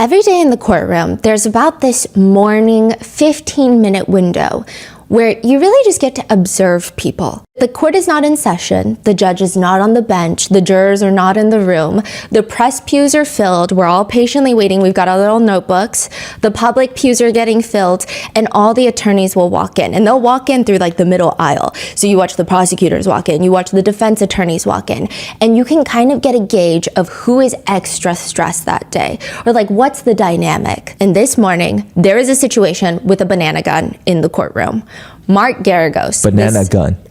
Every day in the courtroom, there's about this morning 15-minute window where you really just get to observe people. The court is not in session, the judge is not on the bench, the jurors are not in the room, the press pews are filled, we're all patiently waiting, we've got our little notebooks, the public pews are getting filled, and all the attorneys will walk in. And they'll walk in through like the middle aisle. So you watch the prosecutors walk in, you watch the defense attorneys walk in, and you can kind of get a gauge of who is extra stressed that day, or like what's the dynamic. And this morning, there is a situation with a banana gun in the courtroom. Mark Garagos.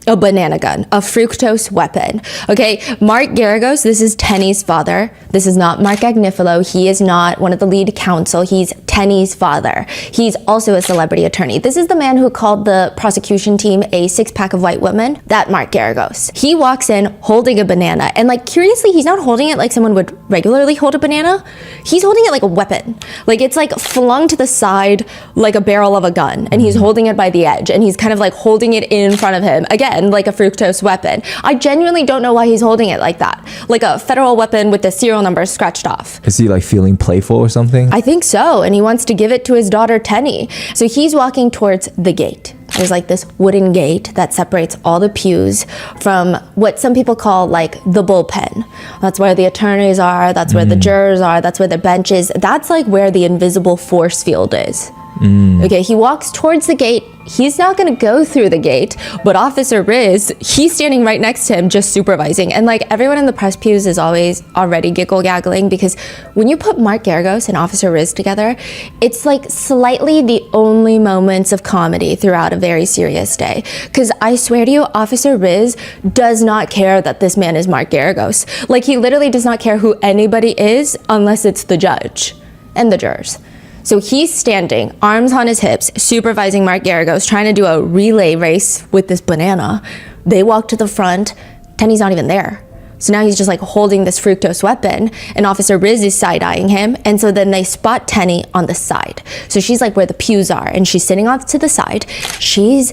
A banana gun, a fructose weapon. Okay, Mark Garagos, this is Tenny's father. This is not Mark Agnifilo. He is not one of the lead counsel. He's Tenny's father. He's also a celebrity attorney. This is the man who called the prosecution team a six-pack of white women. That Mark Garagos. He walks in holding a banana, and like curiously, he's not holding it like someone would regularly hold a banana. He's holding it like a weapon. Like it's like flung to the side like a barrel of a gun, and he's holding it by the edge, and he's kind of like holding it in front of him, again, like a fructose weapon. I genuinely don't know why he's holding it like that. Like a federal weapon with the serial number scratched off. Is he like feeling playful or something? I think so, and he wants to give it to his daughter Tenny. So he's walking towards the gate. There's like this wooden gate that separates all the pews from what some people call like the bullpen. That's where the attorneys are, that's where the jurors are, that's where the bench is. That's like where the invisible force field is. Okay, he walks towards the gate. He's not gonna go through the gate, but Officer Riz, he's standing right next to him just supervising. And like everyone in the press pews is always already giggle-gaggling because when you put Mark Garagos and Officer Riz together, it's like slightly the only moments of comedy throughout a very serious day. Because I swear to you, Officer Riz does not care that this man is Mark Garagos. Like he literally does not care who anybody is unless it's the judge and the jurors. So he's standing, arms on his hips, supervising Mark Garagos, trying to do a relay race with this banana. They walk to the front, Tenny's not even there. So now he's just like holding this fructose weapon, and Officer Riz is side-eyeing him, and so then they spot Tenny on the side. So she's like where the pews are, and she's sitting off to the side. She's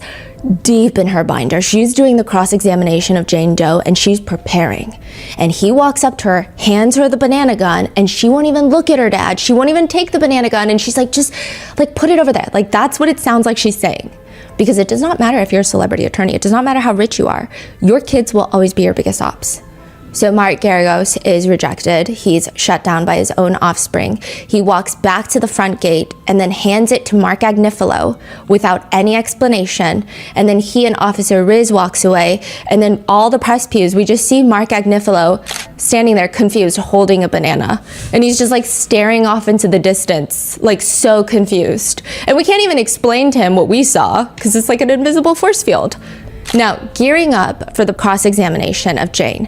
deep in her binder. She's doing the cross-examination of Jane Doe, and she's preparing. And he walks up to her, hands her the banana gun, and she won't even look at her dad. She won't even take the banana gun, and she's like, just like put it over there. Like that's what it sounds like she's saying. Because it does not matter if you're a celebrity attorney. It does not matter how rich you are. Your kids will always be your biggest ops. So Mark Garagos is rejected. He's shut down by his own offspring. He walks back to the front gate and then hands it to Mark Agnifilo without any explanation. And then he and Officer Riz walks away. And then all the press pews, we just see Mark Agnifilo standing there confused, holding a banana. And he's just like staring off into the distance, like so confused. And we can't even explain to him what we saw because it's like an invisible force field. Now, gearing up for the cross-examination of Jane,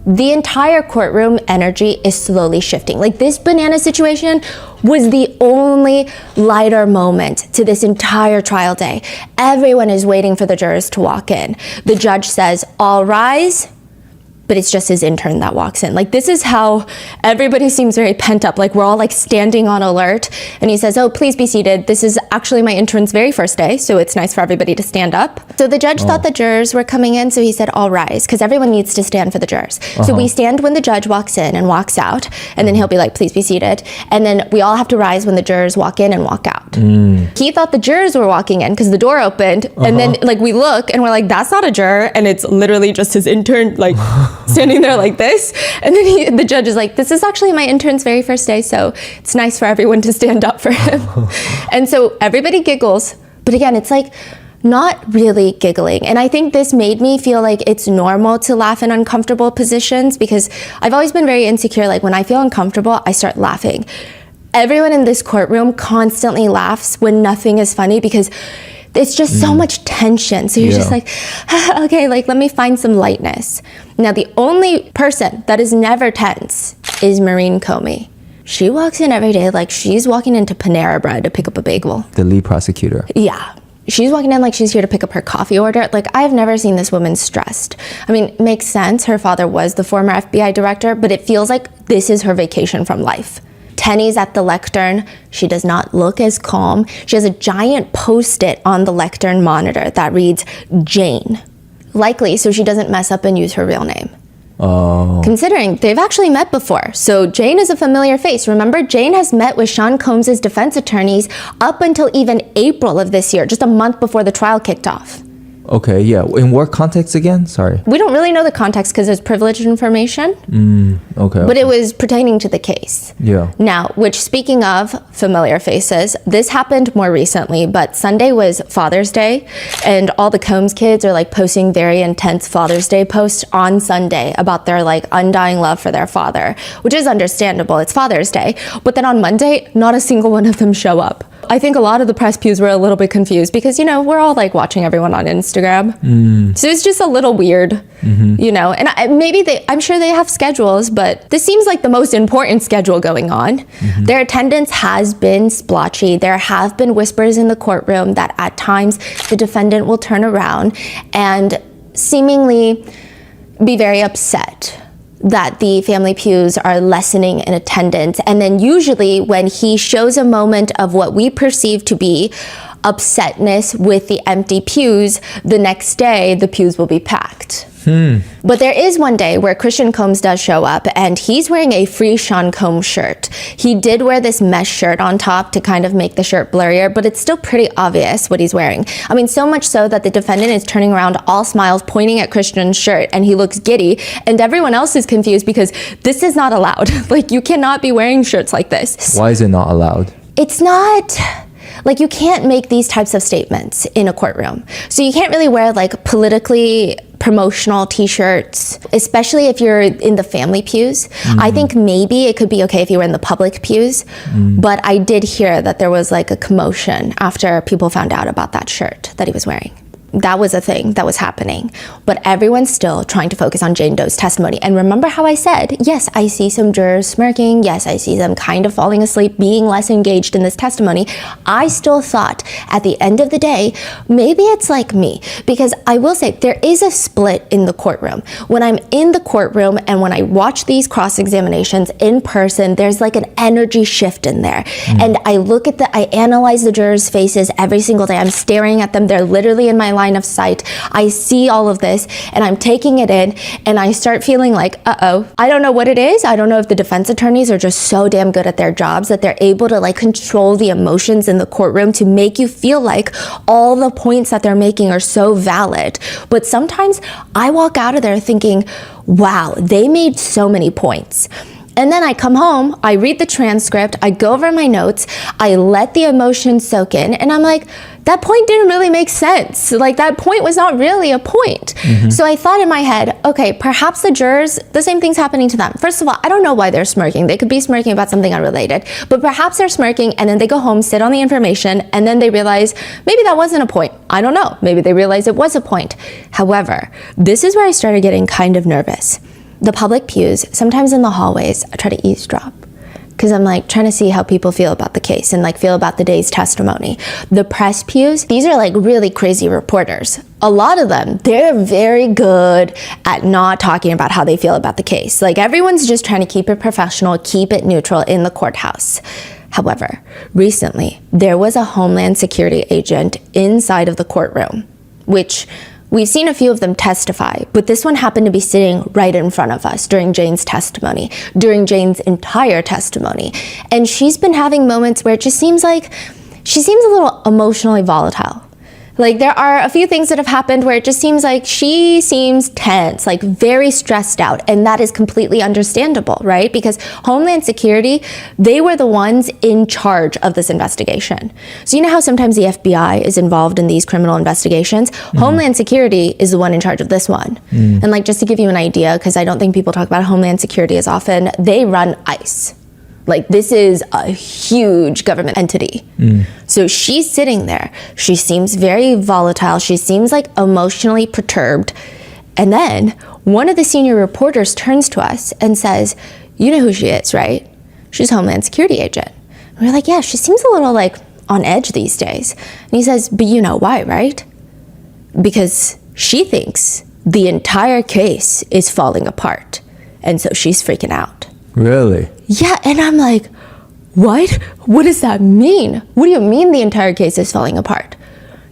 the entire courtroom energy is slowly shifting. Like this banana situation was the only lighter moment to this entire trial day. Everyone is waiting for the jurors to walk in. The judge says, "All rise," but it's just his intern that walks in. Like this is how everybody seems very pent up. Like we're all like standing on alert, and he says, "Oh, please be seated. This is actually my intern's very first day, so it's nice for everybody to stand up." So the judge thought the jurors were coming in, so he said, "All rise," because everyone needs to stand for the jurors. So we stand when the judge walks in and walks out, and then he'll be like, "Please be seated." And then we all have to rise when the jurors walk in and walk out. He thought the jurors were walking in because the door opened, and then like we look and we're like, "That's not a juror," and it's literally just his intern like standing there like this. And then the judge is like, "This is actually my intern's very first day, so it's nice for everyone to stand up for him." And so everybody giggles, but again, it's like not really giggling. And I think this made me feel like it's normal to laugh in uncomfortable positions because I've always been very insecure. Like when I feel uncomfortable, I start laughing. Everyone in this courtroom constantly laughs when nothing is funny because it's just so much tension. So you're just like, okay, like let me find some lightness. Now, the only person that is never tense is Maureen Comey. She walks in every day like she's walking into Panera Bread to pick up a bagel. The lead prosecutor. Yeah. She's walking in like she's here to pick up her coffee order. Like, I've never seen this woman stressed. I mean, it makes sense. Her father was the former FBI director, but it feels like this is her vacation from life. Tenny's at the lectern. She does not look as calm. She has a giant post-it on the lectern monitor that reads Jane. Likely so she doesn't mess up and use her real name. Considering they've actually met before. So Jane is a familiar face. Remember, Jane has met with Sean Combs' defense attorneys up until even April of this year, just a month before the trial kicked off. Okay, yeah. In what context again? Sorry. We don't really know the context because it's privileged information. Okay. But it was pertaining to the case. Yeah. Now, which speaking of familiar faces, this happened more recently, but Sunday was Father's Day, and all the Combs kids are like posting very intense Father's Day posts on Sunday about their like undying love for their father, which is understandable. It's Father's Day. But then on Monday, not a single one of them show up. I think a lot of the press pews were a little bit confused because, you know, we're all like watching everyone on Instagram. So it's just a little weird, you know, and I'm sure they have schedules, but this seems like the most important schedule going on. Their attendance has been splotchy. There have been whispers in the courtroom that at times the defendant will turn around and seemingly be very upset that the family pews are lessening in attendance. And then usually when he shows a moment of what we perceive to be upsetness with the empty pews, the next day the pews will be packed. But there is one day where Christian Combs does show up, and he's wearing a Free Sean Combs shirt. He did wear this mesh shirt on top to kind of make the shirt blurrier, but it's still pretty obvious what he's wearing. I mean, so much so that the defendant is turning around all smiles, pointing at Christian's shirt, and he looks giddy, and everyone else is confused because this is not allowed. Like, you cannot be wearing shirts like this. Why is it not allowed? It's not... Like, you can't make these types of statements in a courtroom. So you can't really wear like politically promotional t-shirts, especially if you're in the family pews. I think maybe it could be okay if you were in the public pews, but I did hear that there was like a commotion after people found out about that shirt that he was wearing. That was a thing that was happening, but everyone's still trying to focus on Jane Doe's testimony. And remember how I said, yes, I see some jurors smirking. Yes, I see them kind of falling asleep, being less engaged in this testimony. I still thought at the end of the day, maybe it's like me, because I will say there is a split in the courtroom. When I'm in the courtroom and when I watch these cross-examinations in person, there's like an energy shift in there. And I analyze the jurors' faces every single day. I'm staring at them. They're literally in my line of sight. I see all of this and I'm taking it in, and I start feeling like, I don't know what it is. I don't know if the defense attorneys are just so damn good at their jobs that they're able to like control the emotions in the courtroom to make you feel like all the points that they're making are so valid. But sometimes I walk out of there thinking, wow, they made so many points. And then I come home, I read the transcript, I go over my notes, I let the emotions soak in, and I'm like, that point didn't really make sense. Like, that point was not really a point. So I thought in my head, okay, perhaps the jurors, the same thing's happening to them. First of all, I don't know why they're smirking. They could be smirking about something unrelated, but perhaps they're smirking and then they go home, sit on the information, and then they realize maybe that wasn't a point. I don't know. Maybe they realize it was a point. However, this is where I started getting kind of nervous. The public pews, sometimes in the hallways, I try to eavesdrop because I'm like trying to see how people feel about the case and like feel about the day's testimony. The press pews, these are like really crazy reporters. A lot of them, they're very good at not talking about how they feel about the case. Like, everyone's just trying to keep it professional, keep it neutral in the courthouse. However, recently, there was a Homeland Security agent inside of the courtroom, which we've seen a few of them testify, but this one happened to be sitting right in front of us during Jane's testimony, during Jane's entire testimony. And she's been having moments where it just seems like she seems a little emotionally volatile. Like, there are a few things that have happened where it just seems like she seems tense, like very stressed out, and that is completely understandable, right? Because Homeland Security, they were the ones in charge of this investigation. So you know how sometimes the FBI is involved in these criminal investigations? Homeland Security is the one in charge of this one. And like, just to give you an idea, because I don't think people talk about Homeland Security as often, they run ICE. Like, this is a huge government entity. So she's sitting there. She seems very volatile. She seems like emotionally perturbed. And then one of the senior reporters turns to us and says, you know who she is, right? She's a Homeland Security agent. And we're like, yeah, she seems a little like on edge these days. And he says, but you know why, right? Because she thinks the entire case is falling apart. And so she's freaking out. Really? Yeah, and I'm like, what? What does that mean? What do you mean the entire case is falling apart?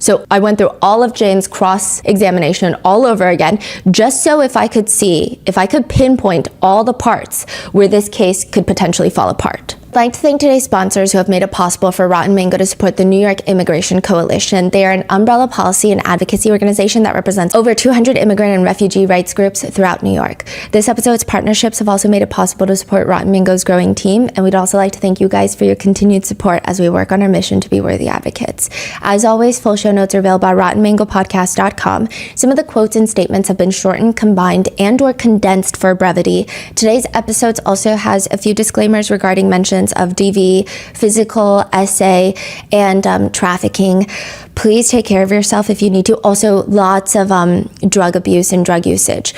So I went through all of Jane's cross-examination all over again, just so if I could pinpoint all the parts where this case could potentially fall apart. I'd like to thank today's sponsors who have made it possible for Rotten Mango to support the New York Immigration Coalition. They are an umbrella policy and advocacy organization that represents over 200 immigrant and refugee rights groups throughout New York. This episode's partnerships have also made it possible to support Rotten Mango's growing team, and we'd also like to thank you guys for your continued support as we work on our mission to be worthy advocates. As always, full show notes are available at rottenmangopodcast.com. Some of the quotes and statements have been shortened, combined, and or condensed for brevity. Today's episodes also has a few disclaimers regarding mentions of DV, physical, SA, and trafficking. Please take care of yourself if you need to. Also, lots of drug abuse and drug usage.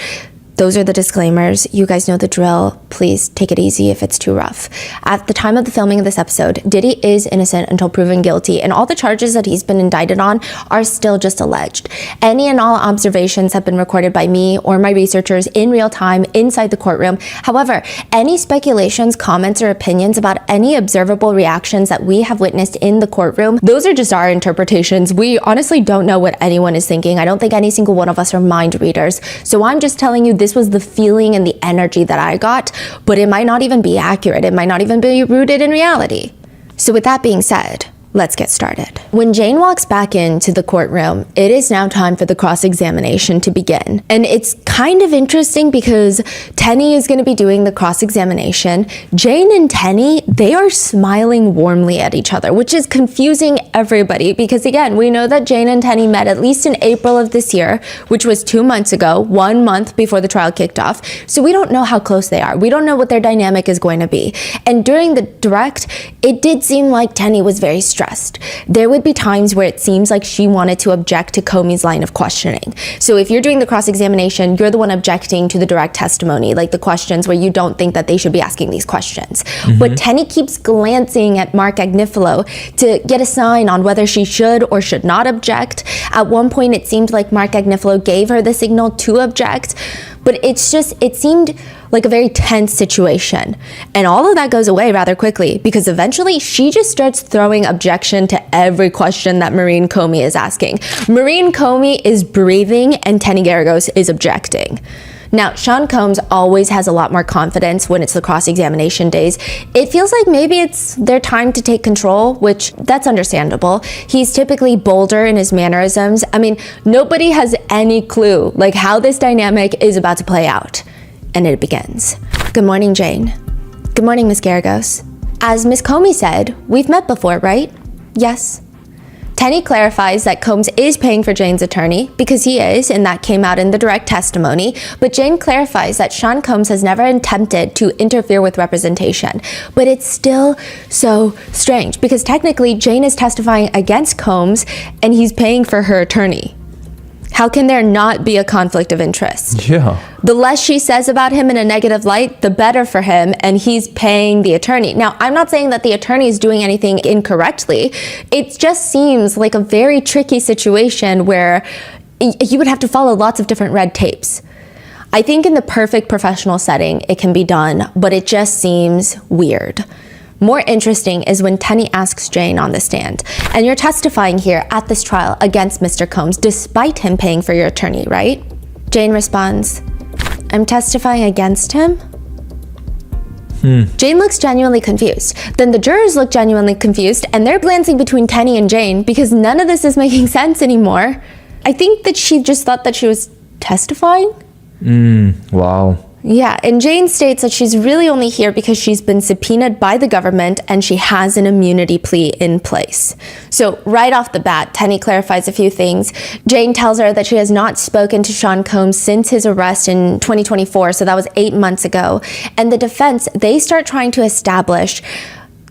Those are the disclaimers. You guys know the drill. Please take it easy if it's too rough. At the time of the filming of this episode, Diddy is innocent until proven guilty, and all the charges that he's been indicted on are still just alleged. Any and all observations have been recorded by me or my researchers in real time inside the courtroom. However, any speculations, comments, or opinions about any observable reactions that we have witnessed in the courtroom, those are just our interpretations. We honestly don't know what anyone is thinking. I don't think any single one of us are mind readers. So I'm just telling you this was the feeling and the energy that I got, but it might not even be accurate. It might not even be rooted in reality. So with that being said, let's get started. When Jane walks back into the courtroom, it is now time for the cross-examination to begin. And it's kind of interesting because Tenny is going to be doing the cross-examination. Jane and Tenny, they are smiling warmly at each other, which is confusing everybody because, again, we know that Jane and Tenny met at least in April of this year, which was 2 months ago, 1 month before the trial kicked off. So we don't know how close they are. We don't know what their dynamic is going to be. And during the direct, it did seem like Tenny was very stressed. There would be times where it seems like she wanted to object to Comey's line of questioning. So if you're doing the cross-examination, you're the one objecting to the direct testimony, like the questions where you don't think that they should be asking these questions. But Tenny keeps glancing at Mark Agnifilo to get a sign on whether she should or should not object. At one point, it seemed like Mark Agnifilo gave her the signal to object, but it seemed like a very tense situation. And all of that goes away rather quickly because eventually she just starts throwing objection to every question that Maureen Comey is asking. Maureen Comey is breathing and Tenny Garagos is objecting. Now, Sean Combs always has a lot more confidence when it's the cross-examination days. It feels like maybe it's their time to take control, which that's understandable. He's typically bolder in his mannerisms. I mean, nobody has any clue like how this dynamic is about to play out. And it begins. Good morning, Jane. Good morning, Miss Garagos. As Miss Comey said, we've met before, right? Yes. Tenny clarifies that Combs is paying for Jane's attorney because he is, and that came out in the direct testimony. But Jane clarifies that Sean Combs has never attempted to interfere with representation. But it's still so strange because technically Jane is testifying against Combs and he's paying for her attorney. How can there not be a conflict of interest? Yeah. The less she says about him in a negative light, the better for him, and he's paying the attorney. Now, I'm not saying that the attorney is doing anything incorrectly. It just seems like a very tricky situation where you would have to follow lots of different red tapes. I think in the perfect professional setting, it can be done, but it just seems weird. More interesting is when Tenny asks Jane on the stand, and you're testifying here at this trial against Mr. Combs despite him paying for your attorney, right? Jane responds, I'm testifying against him? Jane looks genuinely confused. Then the jurors look genuinely confused, and they're glancing between Tenny and Jane because none of this is making sense anymore. I think that she just thought that she was testifying. Wow. Yeah, and Jane states that she's really only here because she's been subpoenaed by the government and she has an immunity plea in place. So right off the bat, Tenny clarifies a few things. Jane tells her that she has not spoken to Sean Combs since his arrest in 2024, so that was 8 months ago. And the defense, they start trying to establish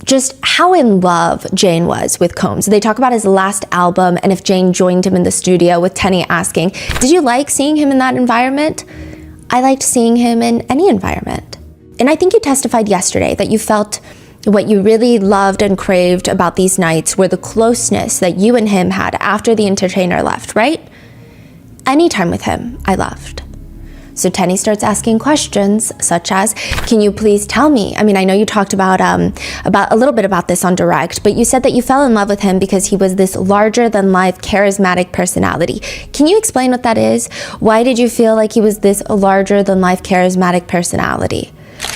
just how in love Jane was with Combs. They talk about his last album and if Jane joined him in the studio, with Tenny asking, did you like seeing him in that environment? I liked seeing him in any environment. And I think you testified yesterday that you felt what you really loved and craved about these nights were the closeness that you and him had after the entertainer left, right? Any time with him, I loved. So Tenny starts asking questions such as, can you please tell me? I mean, I know you talked about a little bit about this on Direct, but you said that you fell in love with him because he was this larger than life, charismatic personality. Can you explain what that is? Why did you feel like he was this larger than life, charismatic personality?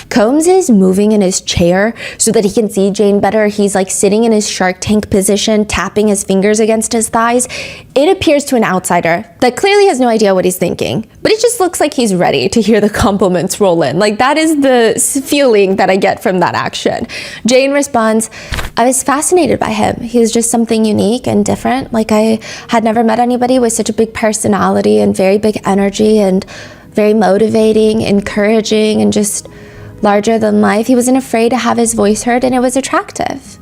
Combs is moving in his chair so that he can see Jane better. He's like sitting in his Shark Tank position, tapping his fingers against his thighs. It appears to an outsider that clearly has no idea what he's thinking, but it just looks like he's ready to hear the compliments roll in. Like, that is the feeling that I get from that action. Jane responds, I was fascinated by him. He was just something unique and different. Like, I had never met anybody with such a big personality and very big energy and very motivating, encouraging, and just larger than life. He wasn't afraid to have his voice heard, and it was attractive.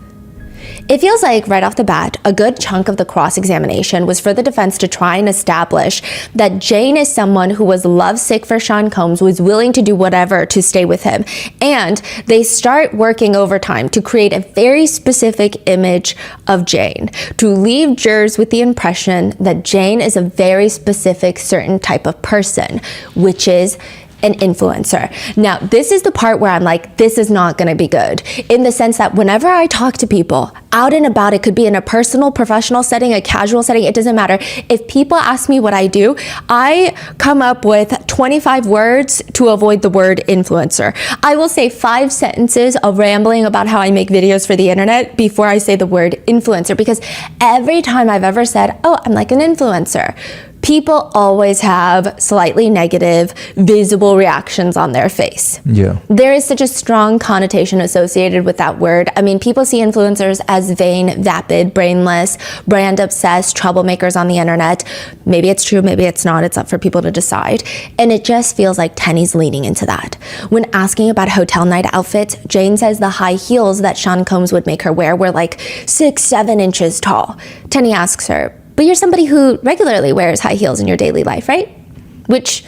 It feels like right off the bat, a good chunk of the cross-examination was for the defense to try and establish that Jane is someone who was lovesick for Sean Combs, was willing to do whatever to stay with him. And they start working overtime to create a very specific image of Jane, to leave jurors with the impression that Jane is a very specific certain type of person, which is an influencer. Now, this is the part where I'm like, this is not going to be good, in the sense that whenever I talk to people out and about, it could be in a personal, professional setting, a casual setting, it doesn't matter. If people ask me what I do, I come up with 25 words to avoid the word influencer. I will say 5 sentences of rambling about how I make videos for the internet before I say the word influencer, because every time I've ever said, oh, I'm like an influencer, people always have slightly negative, visible reactions on their face. Yeah. There is such a strong connotation associated with that word. I mean, people see influencers as vain, vapid, brainless, brand obsessed, troublemakers on the internet. Maybe it's true, maybe it's not. It's up for people to decide. And it just feels like Tenny's leaning into that. When asking about hotel night outfits, Jane says the high heels that Sean Combs would make her wear were like 6-7 inches tall. Tenny asks her, but you're somebody who regularly wears high heels in your daily life, right? Which,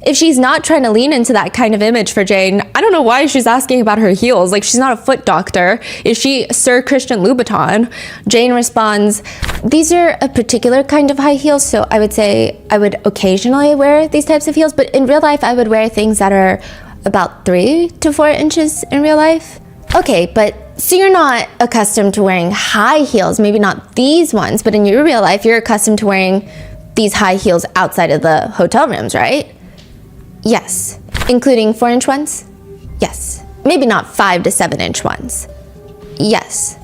if she's not trying to lean into that kind of image for Jane, I don't know why she's asking about her heels. Like, she's not a foot doctor. Is she Sir Christian Louboutin? Jane responds, these are a particular kind of high heels, so I would say I would occasionally wear these types of heels, but in real life, I would wear things that are about 3 to 4 inches in real life. Okay, but so you're not accustomed to wearing high heels, maybe not these ones, but in your real life, you're accustomed to wearing these high heels outside of the hotel rooms, right? Yes. Including 4-inch ones? Yes. Maybe not 5 to 7-inch ones. Yes.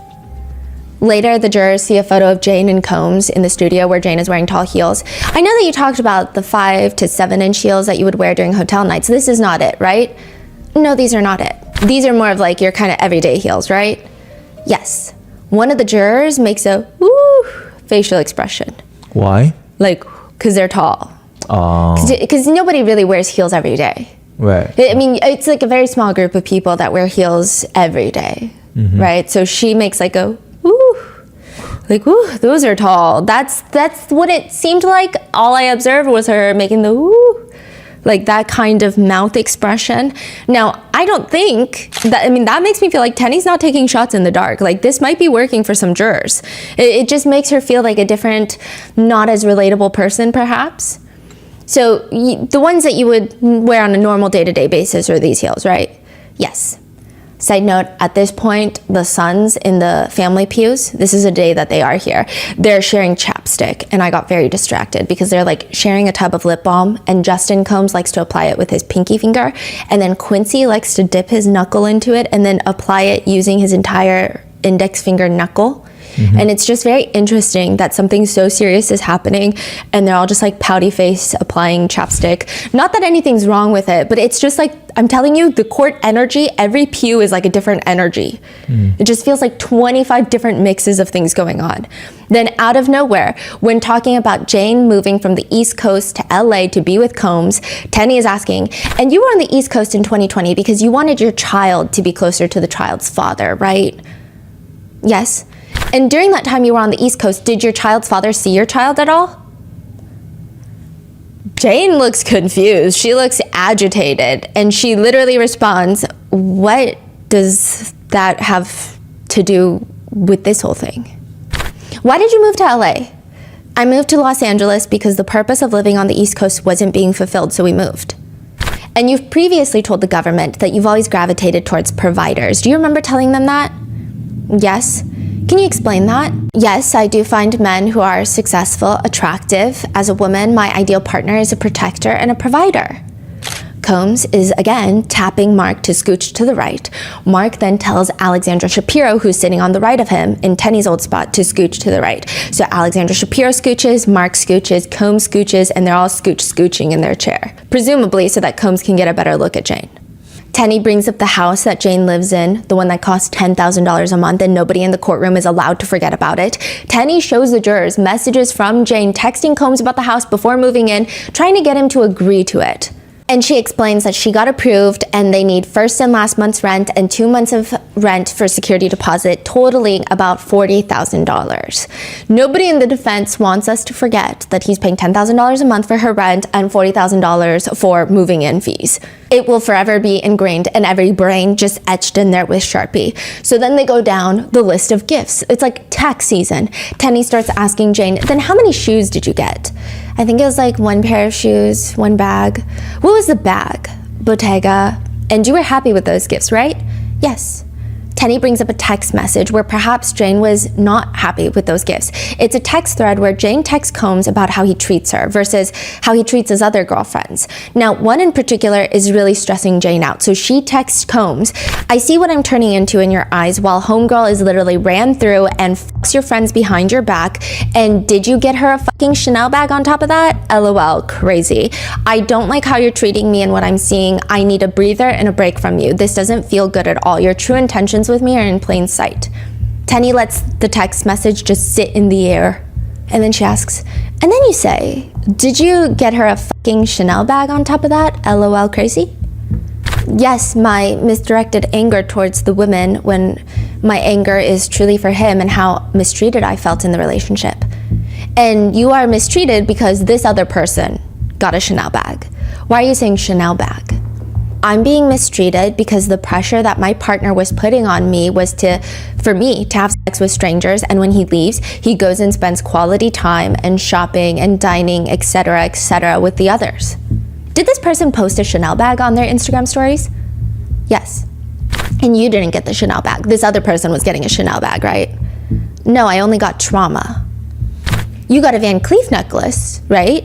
Later, the jurors see a photo of Jane and Combs in the studio where Jane is wearing tall heels. I know that you talked about the 5 to 7-inch heels that you would wear during hotel nights. This is not it, right? No, these are not it. These are more of like your kind of everyday heels, right? Yes. One of the jurors makes a woo facial expression. Why? Like, because they're tall. Because nobody really wears heels every day. Right. I mean, it's like a very small group of people that wear heels every day, right? So she makes like a woo, like, woo, those are tall. That's what it seemed like. All I observed was her making the woo, like that kind of mouth expression. Now, I don't think that, I mean, that makes me feel like Tenny's not taking shots in the dark. Like, this might be working for some jurors. It just makes her feel like a different, not as relatable person, perhaps. So the ones that you would wear on a normal day-to-day basis are these heels, right? Yes. Side note, at this point, the sons in the family pews, this is a day that they are here, they're sharing chapstick, and I got very distracted because they're like sharing a tub of lip balm, and Justin Combs likes to apply it with his pinky finger, and then Quincy likes to dip his knuckle into it and then apply it using his entire index finger knuckle. And it's just very interesting that something so serious is happening and they're all just like pouty face applying chapstick. Not that anything's wrong with it, but it's just like, I'm telling you, the court energy, every pew is like a different energy. It just feels like 25 different mixes of things going on. Then out of nowhere, when talking about Jane moving from the East Coast to LA to be with Combs, Tenny is asking, and you were on the East Coast in 2020 because you wanted your child to be closer to the child's father, right? Yes. And during that time you were on the East Coast, did your child's father see your child at all? Jane looks confused. She looks agitated. And she literally responds, what does that have to do with this whole thing? Why did you move to LA? I moved to Los Angeles because the purpose of living on the East Coast wasn't being fulfilled, so we moved. And you've previously told the government that you've always gravitated towards providers. Do you remember telling them that? Yes. Can you explain that? Yes, I do find men who are successful attractive. As a woman, my ideal partner is a protector and a provider. Combs is again tapping Mark to scooch to the right. Mark then tells Alexandra Shapiro, who's sitting on the right of him in Tenny's old spot, to scooch to the right. So Alexandra Shapiro scooches, Mark scooches, Combs scooches, and they're all scooching in their chair, presumably so that Combs can get a better look at Jane. Tenny brings up the house that Jane lives in, the one that costs $10,000 a month, and nobody in the courtroom is allowed to forget about it. Tenny shows the jurors messages from Jane texting Combs about the house before moving in, trying to get him to agree to it. And she explains that she got approved and they need first and last month's rent and 2 months of rent for security deposit, totaling about $40,000. Nobody in the defense wants us to forget that he's paying $10,000 a month for her rent and $40,000 for moving in fees. It will forever be ingrained in every brain, just etched in there with Sharpie. So then they go down the list of gifts. It's like tax season. Tenny starts asking Jane, then how many shoes did you get? I think it was like 1 pair of shoes, 1 bag. What was the bag? Bottega. And you were happy with those gifts, right? Yes. Tenny brings up a text message where perhaps Jane was not happy with those gifts. It's a text thread where Jane texts Combs about how he treats her versus how he treats his other girlfriends. Now, one in particular is really stressing Jane out. So she texts Combs, I see what I'm turning into in your eyes while homegirl is literally ran through and fucks your friends behind your back. And did you get her a fucking Chanel bag on top of that? LOL, crazy. I don't like how you're treating me and what I'm seeing. I need a breather and a break from you. This doesn't feel good at all. Your true intentions with me are in plain sight. Tenny lets the text message just sit in the air. And then she asks, and then you say, did you get her a fucking Chanel bag on top of that? LOL crazy? Yes, my misdirected anger towards the women when my anger is truly for him and how mistreated I felt in the relationship. And you are mistreated because this other person got a Chanel bag. Why are you saying Chanel bag? I'm being mistreated because the pressure that my partner was putting on me was for me to have sex with strangers, and when he leaves, he goes and spends quality time and shopping and dining, etc., with the others. Did this person post a Chanel bag on their Instagram stories? Yes. And you didn't get the Chanel bag. This other person was getting a Chanel bag, right? No, I only got trauma. You got a Van Cleef necklace, right?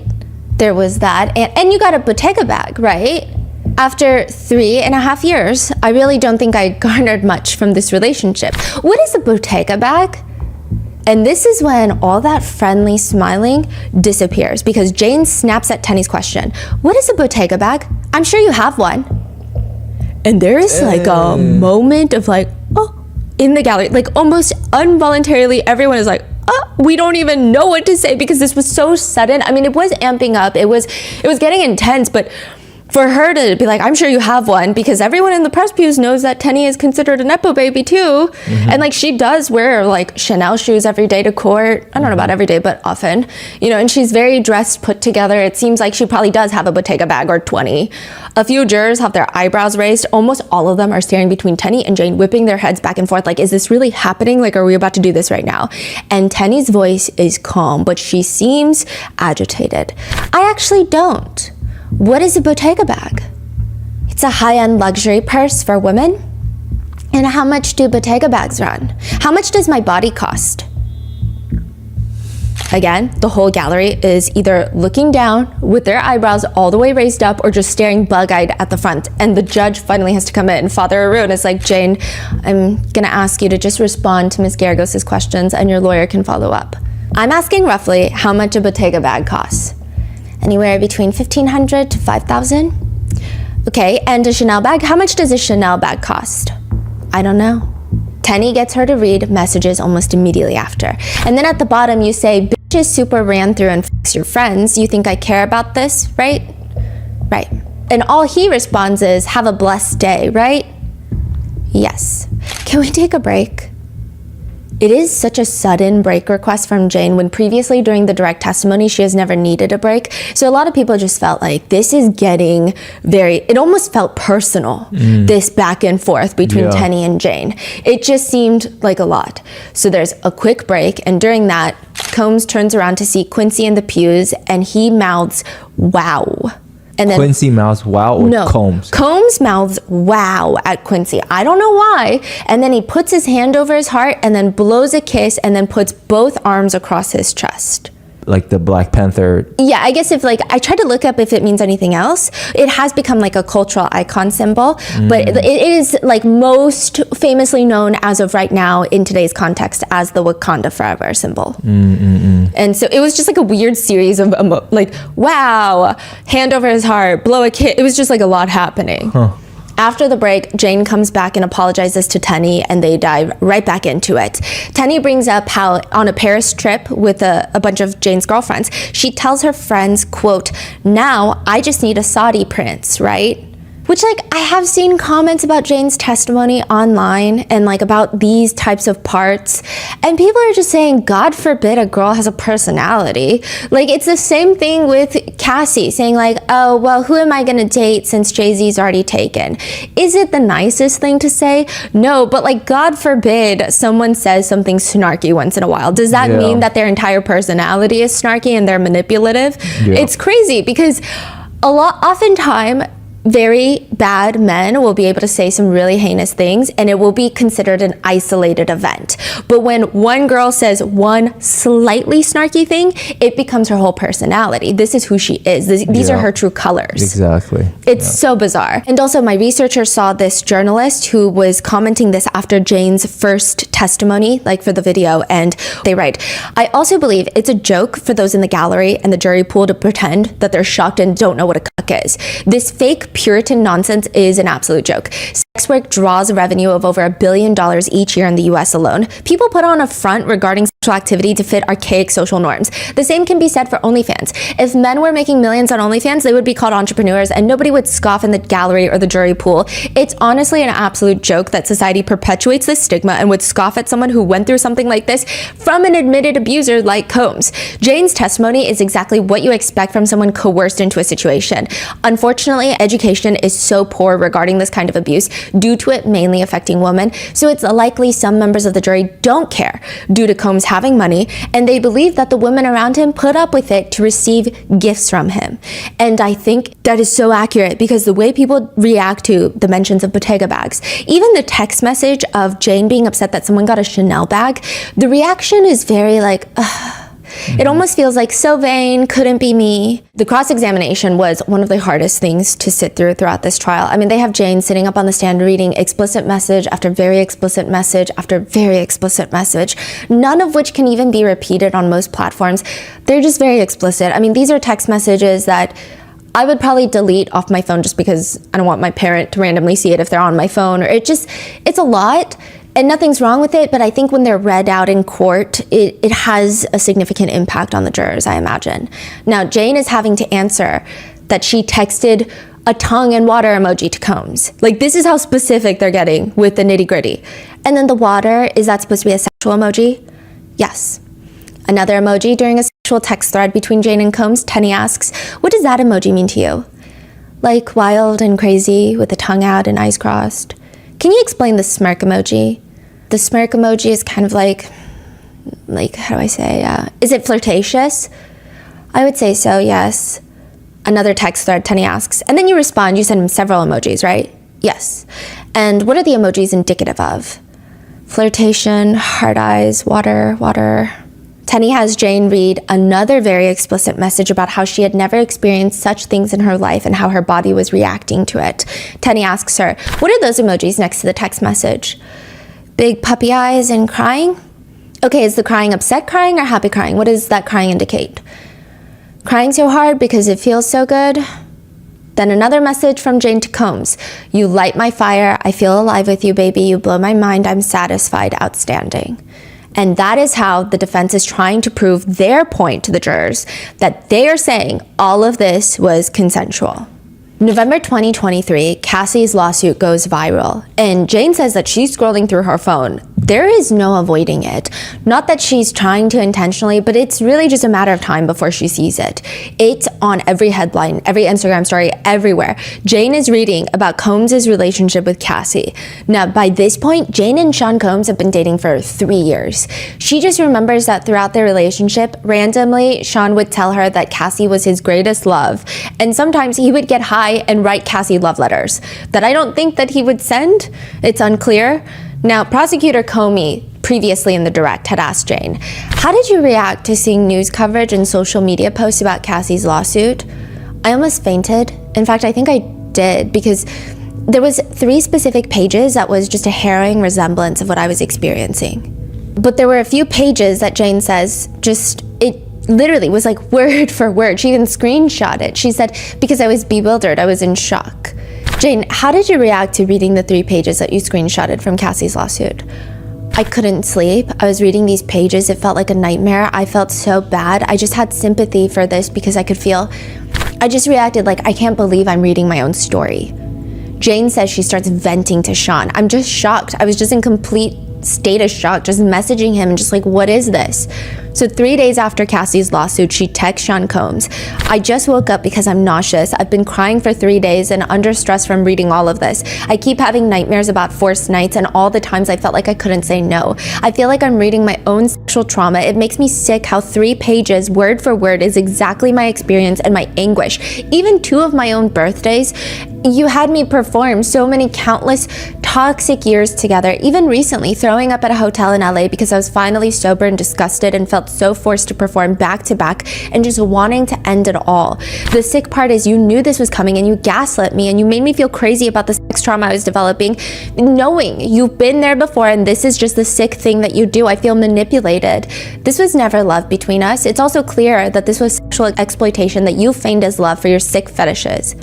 There was that. And you got a Bottega bag, right? After 3.5 years, I really don't think I garnered much from this relationship. What is a Bottega bag? And this is when all that friendly smiling disappears because Jane snaps at Tenny's question. What is a Bottega bag? I'm sure you have one. And there is like a moment of like, oh, in the gallery, like almost involuntarily, everyone is like, oh, we don't even know what to say because this was so sudden. I mean, it was amping up. It was getting intense, but for her to be like, I'm sure you have one, because everyone in the press pews knows that Tenny is considered a Nepo baby too. Mm-hmm. And like she does wear like Chanel shoes every day to court. I don't know about every day, but often, and she's very dressed, put together. It seems like she probably does have a Bottega bag or 20. A few jurors have their eyebrows raised. Almost all of them are staring between Tenny and Jane, whipping their heads back and forth. Like, is this really happening? Like, are we about to do this right now? And Tenny's voice is calm, but she seems agitated. I actually don't. What is a Bottega bag? It's a high-end luxury purse for women. And how much do Bottega bags run? How much does my body cost? Again, the whole gallery is either looking down with their eyebrows all the way raised up or just staring bug-eyed at the front. And the judge finally has to come in. Father Arun is like, Jane, I'm gonna ask you to just respond to Ms. Garagos' questions and your lawyer can follow up. I'm asking roughly how much a Bottega bag costs. Anywhere between $1,500 to $5,000. Okay, and a Chanel bag? How much does a Chanel bag cost? I don't know. Tenny gets her to read messages almost immediately after. And then at the bottom you say, bitch is super ran through and fucks your friends. You think I care about this, right? Right. And all he responds is, have a blessed day, right? Yes. Can we take a break? It is such a sudden break request from Jane when previously during the direct testimony, she has never needed a break. So a lot of people just felt like this is getting it almost felt personal, this back and forth between Tenny and Jane. It just seemed like a lot. So there's a quick break. And during that, Combs turns around to see Quincy in the pews and he mouths, wow. And then Quincy mouths wow or Combs? Combs mouths wow at Quincy. I don't know why. And then he puts his hand over his heart and then blows a kiss and then puts both arms across his chest. Like the Black Panther. Yeah, I guess if I tried to look up if it means anything else. It has become like a cultural icon symbol, but it is like most famously known as of right now in today's context as the Wakanda Forever symbol. And so it was just like a weird series of like, wow, hand over his heart, blow a kiss. It was just like a lot happening. Huh. After the break, Jane comes back and apologizes to Tenny, and they dive right back into it. Tenny brings up how on a Paris trip with a bunch of Jane's girlfriends, she tells her friends, quote, "Now I just need a Saudi prince, right?" Which, like, I have seen comments about Jane's testimony online and, like, about these types of parts. And people are just saying, God forbid a girl has a personality. Like, it's the same thing with Cassie saying, like, oh, well, who am I going to date since Jay-Z's already taken? Is it the nicest thing to say? No, but, like, God forbid someone says something snarky once in a while. Does that mean that their entire personality is snarky and they're manipulative? Yeah. It's crazy because oftentimes, very bad men will be able to say some really heinous things and it will be considered an isolated event. But when one girl says one slightly snarky thing, it becomes her whole personality. This is who she is. These are her true colors. Exactly. It's so bizarre. And also my researcher saw this journalist who was commenting this after Jane's first testimony, like for the video, and they write, "I also believe it's a joke for those in the gallery and the jury pool to pretend that they're shocked and don't know what a cuck is. This fake Puritan nonsense is an absolute joke. Sex work draws a revenue of over $1 billion each year in the US alone. People put on a front regarding sexual activity to fit archaic social norms. The same can be said for OnlyFans. If men were making millions on OnlyFans, they would be called entrepreneurs and nobody would scoff in the gallery or the jury pool. It's honestly an absolute joke that society perpetuates this stigma and would scoff at someone who went through something like this from an admitted abuser like Combs. Jane's testimony is exactly what you expect from someone coerced into a situation. Unfortunately, education is so poor regarding this kind of abuse due to it mainly affecting women, so it's likely some members of the jury don't care due to Combs having money, and they believe that the women around him put up with it to receive gifts from him. And I think that is so accurate because the way people react to the mentions of Bottega bags, even the text message of Jane being upset that someone got a Chanel bag, the reaction is very like, ugh. It almost feels like so vain, couldn't be me. The cross-examination was one of the hardest things to sit through throughout this trial. I mean, they have Jane sitting up on the stand reading explicit message after very explicit message after very explicit message, none of which can even be repeated on most platforms. They're just very explicit. I mean, these are text messages that I would probably delete off my phone just because I don't want my parent to randomly see it if they're on my phone, or it's a lot. And nothing's wrong with it, but I think when they're read out in court, it has a significant impact on the jurors, I imagine. Now, Jane is having to answer that she texted a tongue and water emoji to Combs. Like, this is how specific they're getting with the nitty-gritty. And then the water, is that supposed to be a sexual emoji? Yes. Another emoji during a sexual text thread between Jane and Combs, Tenny asks, "What does that emoji mean to you?" Like, wild and crazy with the tongue out and eyes crossed. Can you explain the smirk emoji? The smirk emoji is kind of like how do I say, is it flirtatious? I would say so, yes. Another text thread, Tenny asks, and then you respond, you send him several emojis, right? Yes. And what are the emojis indicative of? Flirtation, heart eyes, water. Tenny has Jane read another very explicit message about how she had never experienced such things in her life and how her body was reacting to it. Tenny asks her, what are those emojis next to the text message? Big puppy eyes and crying? Okay, is the crying upset crying or happy crying? What does that crying indicate? Crying so hard because it feels so good? Then another message from Jane to Combs. You light my fire. I feel alive with you, baby. You blow my mind. I'm satisfied. Outstanding. And that is how the defense is trying to prove their point to the jurors, that they are saying all of this was consensual. November 2023, Cassie's lawsuit goes viral, and Jane says that she's scrolling through her phone There is no avoiding it. Not that she's trying to intentionally, but it's really just a matter of time before she sees it. It's on every headline, every Instagram story, everywhere. Jane is reading about Combs' relationship with Cassie. Now, by this point, Jane and Sean Combs have been dating for 3 years. She just remembers that throughout their relationship, randomly, Sean would tell her that Cassie was his greatest love. And sometimes he would get high and write Cassie love letters that I don't think that he would send. It's unclear. Now, Prosecutor Comey, previously in the direct, had asked Jane, how did you react to seeing news coverage and social media posts about Cassie's lawsuit? I almost fainted. In fact, I think I did, because there was 3 specific pages that was just a harrowing resemblance of what I was experiencing. But there were a few pages that Jane says it literally was like word for word. She even screenshot it. She said, because I was bewildered, I was in shock. Jane, how did you react to reading the 3 pages that you screenshotted from Cassie's lawsuit? I couldn't sleep. I was reading these pages. It felt like a nightmare. I felt so bad. I just had sympathy for this because I just reacted like, I can't believe I'm reading my own story. Jane says she starts venting to Sean. I'm just shocked. I was just in complete state of shock, just messaging him and just like, what is this? So 3 days after Cassie's lawsuit, she texts Sean Combs. I just woke up because I'm nauseous. I've been crying for 3 days and under stress from reading all of this. I keep having nightmares about forced nights and all the times I felt like I couldn't say no. I feel like I'm reading my own sexual trauma. It makes me sick how 3 pages, word for word, is exactly my experience and my anguish. Even 2 of my own birthdays, you had me perform so many countless toxic years together, even recently throwing up at a hotel in LA because I was finally sober and disgusted and felt so forced to perform back to back and just wanting to end it all. The sick part is you knew this was coming and you gaslit me and you made me feel crazy about the sex trauma I was developing, knowing you've been there before and this is just the sick thing that you do. I feel manipulated. This was never love between us. It's also clear that this was sexual exploitation that you feigned as love for your sick fetishes.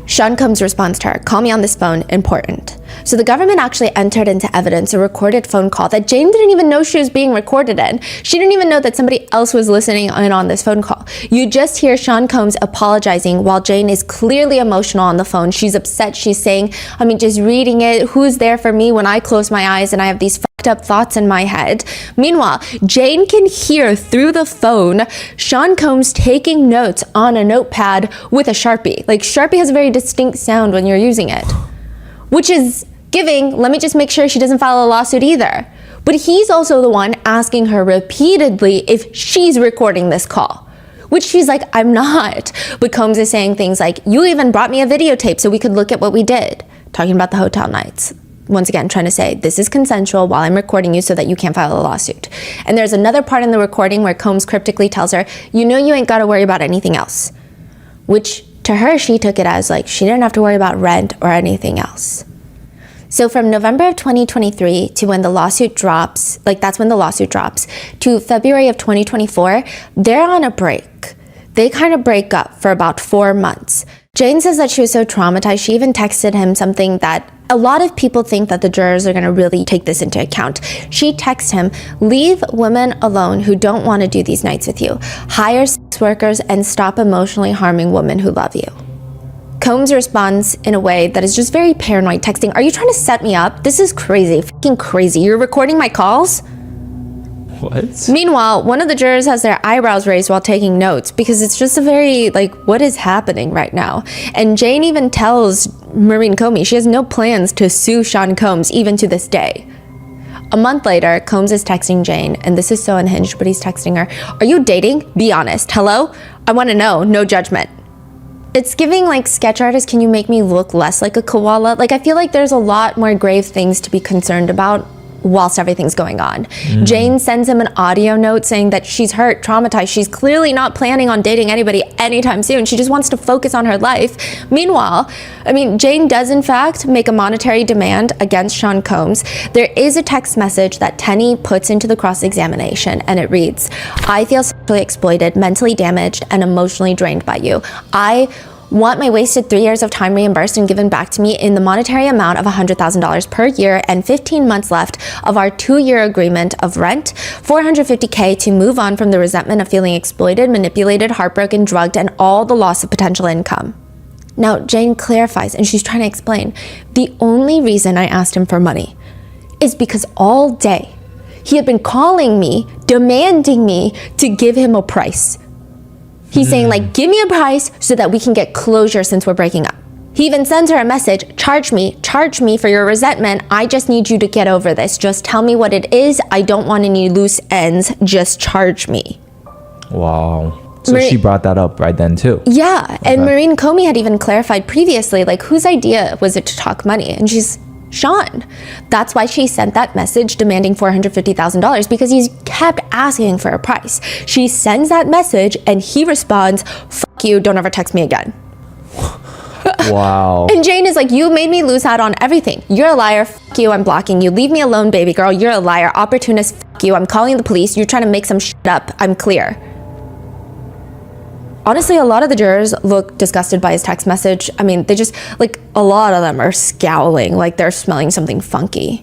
Sean Combs responds to her, call me on this phone, important. So the government actually entered into evidence a recorded phone call that Jane didn't even know she was being recorded in. She didn't even know that somebody else was listening in on this phone call. You just hear Sean Combs apologizing while Jane is clearly emotional on the phone. She's upset. She's saying, just reading it, who's there for me when I close my eyes and I have these fucked up thoughts in my head. Meanwhile, Jane can hear through the phone Sean Combs taking notes on a notepad with a Sharpie. Like, Sharpie has a very distinct sound when you're using it, which is giving, let me just make sure she doesn't file a lawsuit either. But he's also the one asking her repeatedly if she's recording this call, which she's like, I'm not. But Combs is saying things like, you even brought me a videotape so we could look at what we did, talking about the hotel nights. Once again, trying to say, this is consensual while I'm recording you so that you can't file a lawsuit. And there's another part in the recording where Combs cryptically tells her, you ain't got to worry about anything else. Which to her, she took it as like she didn't have to worry about rent or anything else. So from November of 2023 to when the lawsuit drops, that's when the lawsuit drops, to February of 2024, they're on a break. They kind of break up for about 4 months. Jane says that she was so traumatized, she even texted him something that a lot of people think that the jurors are going to really take this into account. She texts him, leave women alone who don't want to do these nights with you. Hire sex workers and stop emotionally harming women who love you. Combs responds in a way that is just very paranoid, texting, are you trying to set me up? This is crazy, fucking crazy. You're recording my calls? What? Meanwhile, one of the jurors has their eyebrows raised while taking notes because it's just a very, what is happening right now? And Jane even tells Maureen Comey she has no plans to sue Sean Combs even to this day. A month later, Combs is texting Jane, and this is so unhinged, but he's texting her, are you dating? Be honest. Hello? I want to know. No judgment. It's giving sketch artist, can you make me look less like a koala? I feel like there's a lot more grave things to be concerned about whilst everything's going on. Jane sends him an audio note saying that she's hurt, traumatized. She's clearly not planning on dating anybody anytime soon. She just wants to focus on her life. Meanwhile, Jane does in fact make a monetary demand against Sean Combs. There is a text message that Tenney puts into the cross-examination, and it reads, I feel sexually exploited, mentally damaged, and emotionally drained by you. I want my wasted 3 years of time reimbursed and given back to me in the monetary amount of $100,000 per year and 15 months left of our 2-year agreement of rent, $450K to move on from the resentment of feeling exploited, manipulated, heartbroken, drugged, and all the loss of potential income. Now, Jane clarifies, and she's trying to explain, the only reason I asked him for money is because all day he had been calling me, demanding me to give him a price. He's saying like, give me a price so that we can get closure since we're breaking up. He even sends her a message, charge me for your resentment. I just need you to get over this. Just tell me what it is. I don't want any loose ends. Just charge me. Wow. So she brought that up right then too. Yeah, okay. And Maureen Comey had even clarified previously, like, whose idea was it to talk money? And she's, Sean. That's why she sent that message demanding $450,000, because he's kept asking for a price. She sends that message and he responds, fuck you, don't ever text me again. Wow. And Jane is like, you made me lose out on everything. You're a liar, fuck you, I'm blocking you. Leave me alone, baby girl, you're a liar. Opportunist, fuck you, I'm calling the police. You're trying to make some shit up, I'm clear. Honestly, a lot of the jurors look disgusted by his text message. I mean, they just, like, a lot of them are scowling, like they're smelling something funky.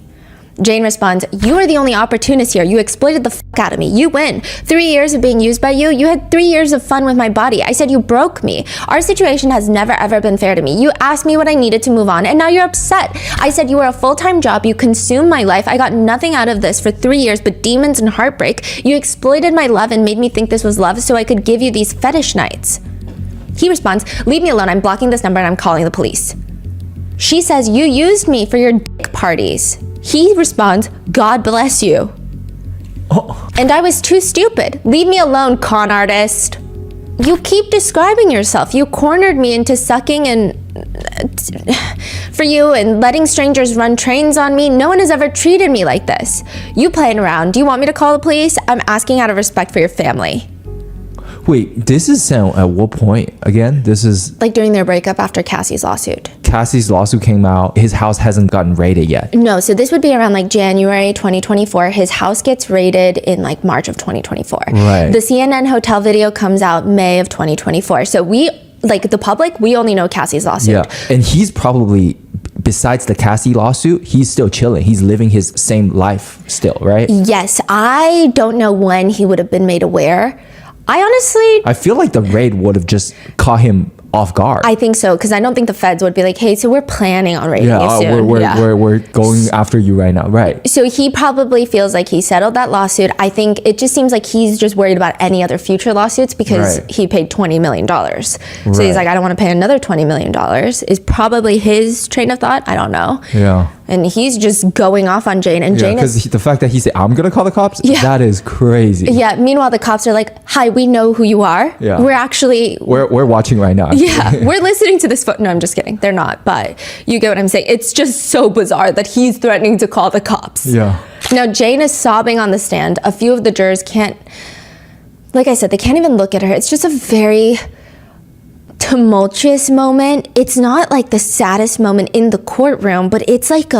Jane responds, you are the only opportunist here. You exploited the fuck out of me. You win. 3 years of being used by you. You had 3 years of fun with my body. I said you broke me. Our situation has never ever been fair to me. You asked me what I needed to move on, and now you're upset. I said you were a full-time job. You consumed my life. I got nothing out of this for 3 years but demons and heartbreak. You exploited my love and made me think this was love so I could give you these fetish nights. He responds, leave me alone. I'm blocking this number and I'm calling the police. She says, you used me for your dick parties. He responds, God bless you. Oh. And I was too stupid. Leave me alone, con artist. You keep describing yourself. You cornered me into sucking and for you and letting strangers run trains on me. No one has ever treated me like this. You playing around. Do you want me to call the police? I'm asking out of respect for your family. Wait, this is at what point again? This is like during their breakup after Cassie's lawsuit. Cassie's lawsuit came out. His house hasn't gotten raided yet. No, so this would be around like January 2024. His house gets raided in like March of 2024. Right. The CNN hotel video comes out May of 2024. So we, like the public, we only know Cassie's lawsuit. Yeah, and he's probably, besides the Cassie lawsuit, he's still chilling. He's living his same life still, right? Yes, I don't know when he would have been made aware. I feel like the raid would have just caught him off guard. I think so, because I don't think the feds would be like, hey, so we're planning on raiding you soon. We're going after you right now, right? So he probably feels like he settled that lawsuit. I think it just seems like he's just worried about any other future lawsuits because he paid $20 million. So he's like, I don't want to pay another $20 million is probably his train of thought. I don't know. Yeah. And he's just going off on Jane. And Jane because the fact that he said, I'm going to call the cops, that is crazy. Yeah. Meanwhile, the cops are like, hi, we know who you are. Yeah. We're watching right now. Yeah. We're listening to this. No, I'm just kidding. They're not. But you get what I'm saying. It's just so bizarre that he's threatening to call the cops. Yeah. Now, Jane is sobbing on the stand. A few of the jurors can't, like I said, they can't even look at her. It's just a very tumultuous moment. It's not like the saddest moment in the courtroom, but it's like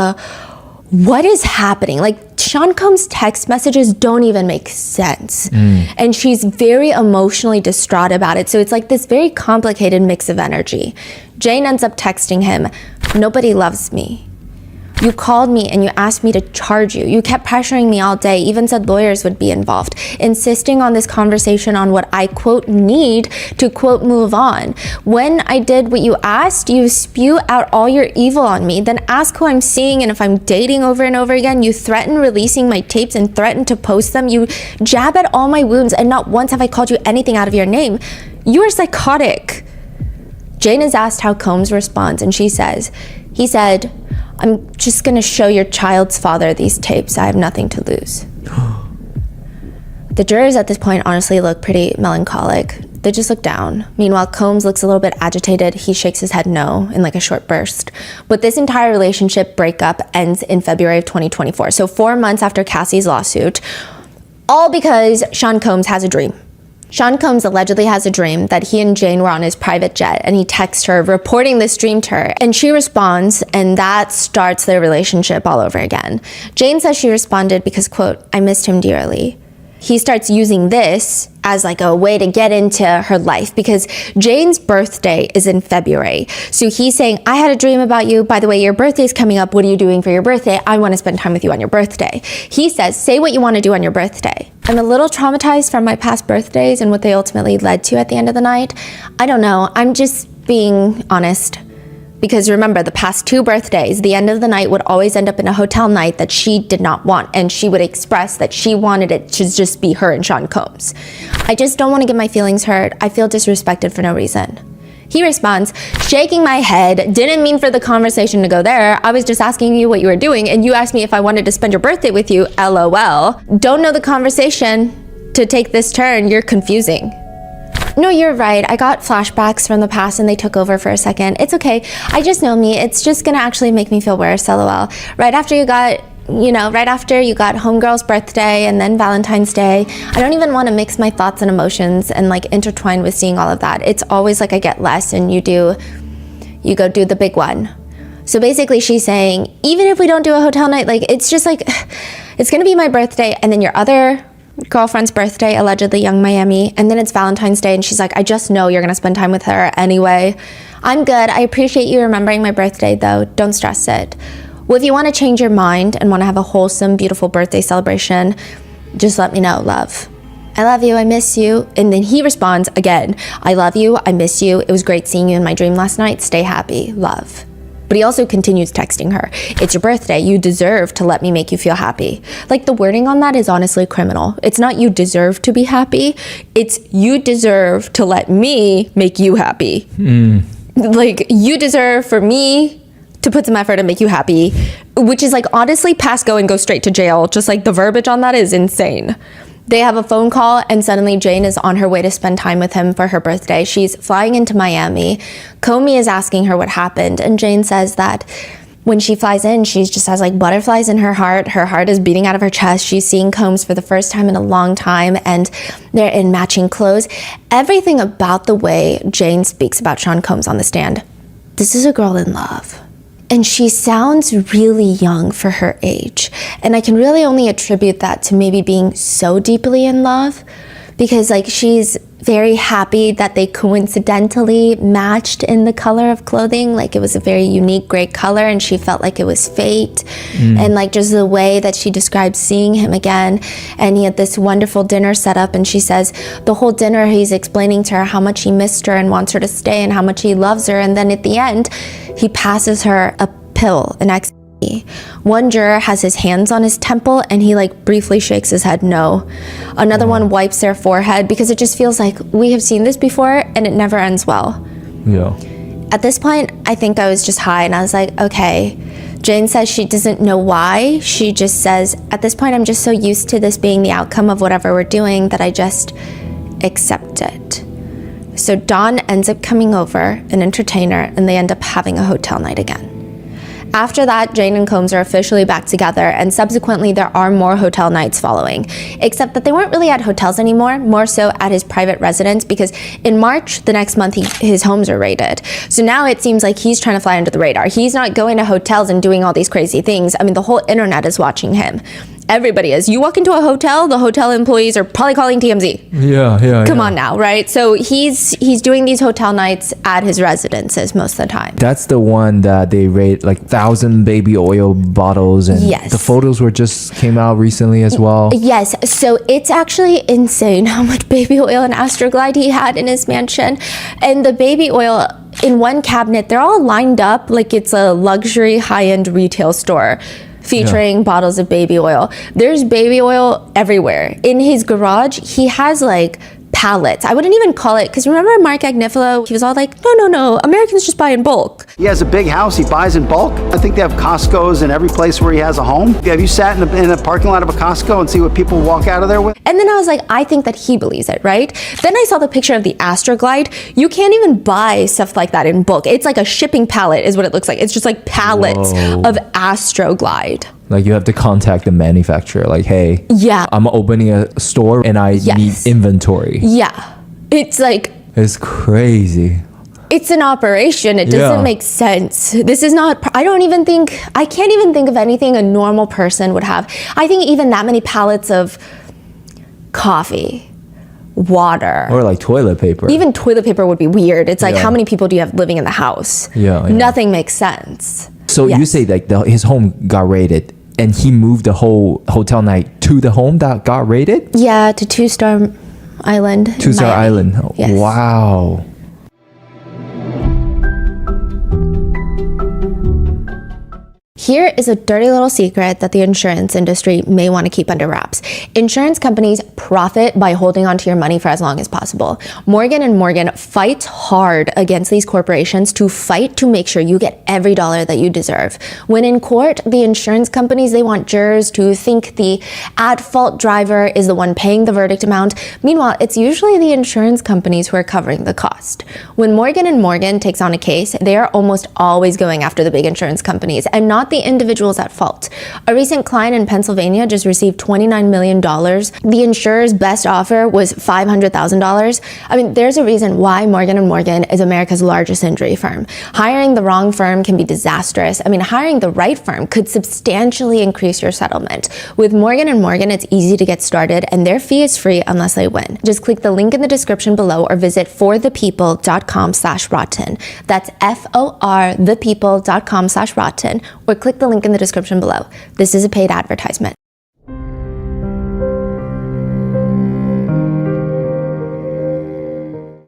what is happening? Like Sean Combs' text messages don't even make sense. And she's very emotionally distraught about it. So it's like this very complicated mix of energy. Jane ends up texting him, nobody loves me. You called me and you asked me to charge you. You kept pressuring me all day, even said lawyers would be involved, insisting on this conversation on what I, quote, need to, quote, move on. When I did what you asked, you spew out all your evil on me, then ask who I'm seeing and if I'm dating over and over again. You threaten releasing my tapes and threaten to post them. You jab at all my wounds, and not once have I called you anything out of your name. You are psychotic. Jane is asked how Combs responds, and he said, I'm just going to show your child's father these tapes. I have nothing to lose. The jurors at this point honestly look pretty melancholic. They just look down. Meanwhile, Combs looks a little bit agitated. He shakes his head no in like a short burst. But this entire relationship breakup ends in February of 2024. So 4 months after Cassie's lawsuit, all because Sean Combs has a dream. Sean Combs allegedly has a dream that he and Jane were on his private jet, and he texts her reporting this dream to her, and she responds, and that starts their relationship all over again. Jane says she responded because, quote, I missed him dearly. He starts using this as like a way to get into her life because Jane's birthday is in February. So he's saying, I had a dream about you. By the way, your birthday's coming up. What are you doing for your birthday? I want to spend time with you on your birthday. He says, say what you want to do on your birthday. I'm a little traumatized from my past birthdays and what they ultimately led to at the end of the night. I don't know. I'm just being honest. Because remember, the past 2 birthdays, the end of the night would always end up in a hotel night that she did not want. And she would express that she wanted it to just be her and Sean Combs. I just don't want to get my feelings hurt. I feel disrespected for no reason. He responds, shaking my head, didn't mean for the conversation to go there. I was just asking you what you were doing, and you asked me if I wanted to spend your birthday with you, LOL. Don't know the conversation to take this turn. You're confusing. No, you're right. I got flashbacks from the past and they took over for a second. It's okay. I just know me. It's just gonna actually make me feel worse, LOL. Right after you got Homegirl's birthday and then Valentine's Day, I don't even want to mix my thoughts and emotions and like intertwine with seeing all of that. It's always like I get less and you go do the big one. So basically she's saying, even if we don't do a hotel night, like it's just like, it's gonna be my birthday and then your other girlfriend's birthday, allegedly Young Miami, and then it's Valentine's Day and she's like, I just know you're gonna spend time with her anyway. I'm good. I appreciate you remembering my birthday though. Don't stress it. Well, if you want to change your mind and want to have a wholesome, beautiful birthday celebration, just let me know, love. I love you. I miss you. And then he responds again, I love you. I miss you. It was great seeing you in my dream last night. Stay happy. Love. But he also continues texting her. It's your birthday. You deserve to let me make you feel happy. Like the wording on that is honestly criminal. It's not you deserve to be happy. It's you deserve to let me make you happy. Like you deserve for me to put some effort and make you happy, which is like honestly pass go and go straight to jail. Just like the verbiage on that is insane. They have a phone call and suddenly Jane is on her way to spend time with him for her birthday. She's flying into Miami. Comey is asking her what happened and Jane says that when she flies in, she just has like butterflies in her heart. Her heart is beating out of her chest. She's seeing Combs for the first time in a long time and they're in matching clothes. Everything about the way Jane speaks about Sean Combs on the stand. This is a girl in love. And she sounds really young for her age. And I can really only attribute that to maybe being so deeply in love because like she's very happy that they coincidentally matched in the color of clothing. Like it was a very unique, great color and she felt like it was fate. And like just the way that she described seeing him again. And he had this wonderful dinner set up and she says the whole dinner he's explaining to her how much he missed her and wants her to stay and how much he loves her. And then at the end, he passes her a pill, an ecstasy. One juror has his hands on his temple and he like briefly shakes his head no. Another one wipes their forehead because it just feels like we have seen this before and it never ends well. Yeah. At this point, I think I was just high and I was like, okay. Jane says she doesn't know why. She just says, at this point, I'm just so used to this being the outcome of whatever we're doing that I just accept it. So Dawn ends up coming over, an entertainer, and they end up having a hotel night again. After that, Jane and Combs are officially back together, and subsequently there are more hotel nights following, except that they weren't really at hotels anymore, more so at his private residence, because in March, the next month, his homes are raided. So now it seems like he's trying to fly under the radar. He's not going to hotels and doing all these crazy things. I mean, the whole internet is watching him. Everybody is. You walk into a hotel, the hotel employees are probably calling TMZ. Yeah. Come on now, right? So he's doing these hotel nights at his residences most of the time. That's the one that they rate like 1,000 baby oil bottles, and yes. The photos came out recently as well. Yes, so it's actually insane how much baby oil and Astroglide he had in his mansion. And the baby oil in one cabinet, they're all lined up like it's a luxury high-end retail store featuring bottles of baby oil. There's baby oil everywhere. In his garage, he has like pallets. I wouldn't even call it, because remember Mark Agnifilo? He was all like, no, Americans just buy in bulk. He has a big house, he buys in bulk. I think they have Costco's in every place where he has a home. Have you sat in a parking lot of a Costco and see what people walk out of there with? And then I was like, I think that he believes it, right? Then I saw the picture of the Astroglide. You can't even buy stuff like that in bulk. It's like a shipping pallet is what it looks like. It's just like pallets of Astroglide. Like you have to contact the manufacturer, like, hey, I'm opening a store and I need inventory. Yeah. It's like, it's crazy. It's an operation. It doesn't make sense. This is not, I can't even think of anything a normal person would have. I think even that many pallets of coffee, water. Or like toilet paper. Even toilet paper would be weird. It's like, how many people do you have living in the house? Yeah. Nothing makes sense. So you say like his home got raided and he moved the whole hotel night to the home that got raided? Yeah, to Two-Star Island. Two-Star Island. Yes. Wow. Here is a dirty little secret that the insurance industry may want to keep under wraps. Insurance companies profit by holding onto your money for as long as possible. Morgan & Morgan fights hard against these corporations to fight to make sure you get every dollar that you deserve. When in court, the insurance companies, they want jurors to think the at-fault driver is the one paying the verdict amount. Meanwhile, it's usually the insurance companies who are covering the cost. When Morgan & Morgan takes on a case, they are almost always going after the big insurance companies and not the individuals at fault. A recent client in Pennsylvania just received $29 million. The insurer's best offer was $500,000. I mean, there's a reason why Morgan & Morgan is America's largest injury firm. Hiring the wrong firm can be disastrous. I mean, hiring the right firm could substantially increase your settlement. With Morgan & Morgan, it's easy to get started and their fee is free unless they win. Just click the link in the description below or visit forthepeople.com/rotten. That's forthepeople.com/rotten, or click the link in the description below. This is a paid advertisement.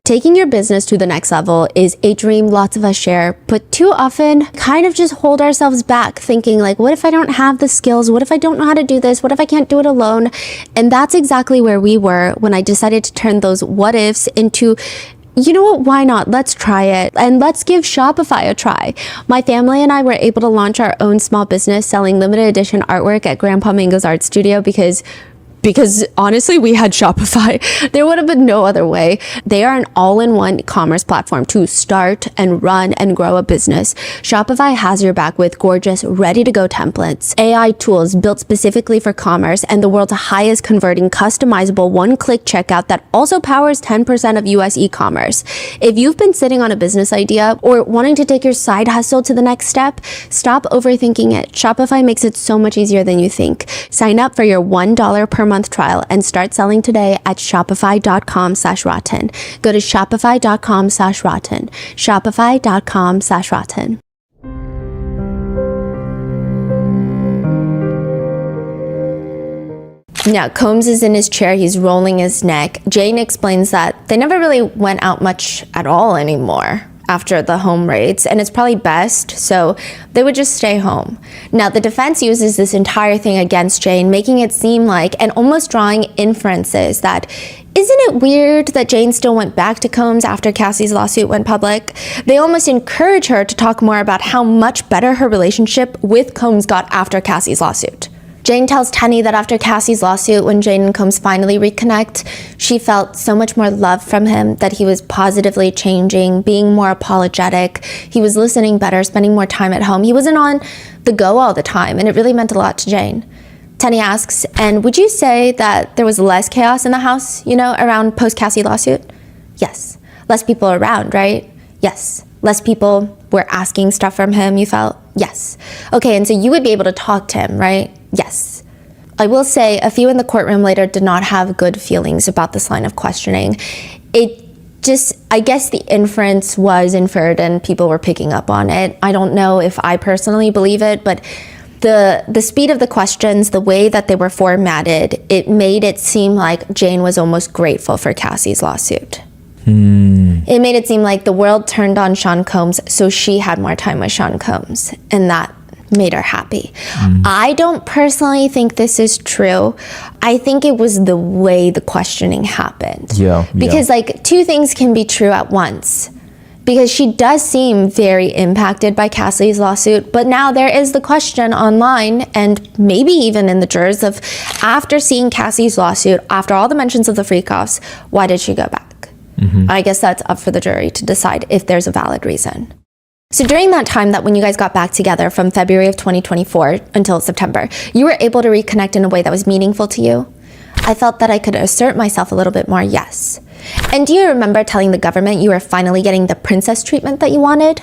Taking your business to the next level is a dream lots of us share, but too often kind of just hold ourselves back thinking like, what if I don't have the skills? What if I don't know how to do this? What if I can't do it alone? And that's exactly where we were when I decided to turn those what ifs into, you know what, why not? Let's try it and let's give Shopify a try. My family and I were able to launch our own small business selling limited edition artwork at Grandpa Mango's art studio because honestly, we had Shopify. There would have been no other way. They are an all-in-one commerce platform to start and run and grow a business. Shopify has your back with gorgeous, ready-to-go templates, AI tools built specifically for commerce, and the world's highest converting customizable one-click checkout that also powers 10% of US e-commerce. If you've been sitting on a business idea or wanting to take your side hustle to the next step, stop overthinking it. Shopify makes it so much easier than you think. Sign up for your $1 per month trial and start selling today at shopify.com/rotten. Go to shopify.com/rotten. Shopify.com/rotten. Now, Combs is in his chair, he's rolling his neck. Jane explains that they never really went out much at all anymore after the home raids, and it's probably best, so they would just stay home. Now, the defense uses this entire thing against Jane, making it seem like, and almost drawing inferences that, isn't it weird that Jane still went back to Combs after Cassie's lawsuit went public? They almost encourage her to talk more about how much better her relationship with Combs got after Cassie's lawsuit. Jane tells Tenny that after Cassie's lawsuit, when Jane and Combs finally reconnect, she felt so much more love from him, that he was positively changing, being more apologetic. He was listening better, spending more time at home. He wasn't on the go all the time, and it really meant a lot to Jane. Tenny asks, and would you say that there was less chaos in the house, around post-Cassie lawsuit? Yes. Less people around, right? Yes. Less people were asking stuff from him, you felt? Yes. Okay, and so you would be able to talk to him, right? Yes. I will say a few in the courtroom later did not have good feelings about this line of questioning. I guess the inference was inferred and people were picking up on it. I don't know if I personally believe it, but the speed of the questions, the way that they were formatted, it made it seem like Jane was almost grateful for Cassie's lawsuit. It made it seem like the world turned on Sean Combs, so she had more time with Sean Combs, and that made her happy. I don't personally think this is true. I think it was the way the questioning happened. Because two things can be true at once. Because she does seem very impacted by Cassie's lawsuit, but now there is the question online, and maybe even in the jurors, of after seeing Cassie's lawsuit, after all the mentions of the freak-offs, why did she go back? I guess that's up for the jury to decide if there's a valid reason. So during that time that when you guys got back together from February of 2024 until September, you were able to reconnect in a way that was meaningful to you? I felt that I could assert myself a little bit more, yes. And do you remember telling the government you were finally getting the princess treatment that you wanted?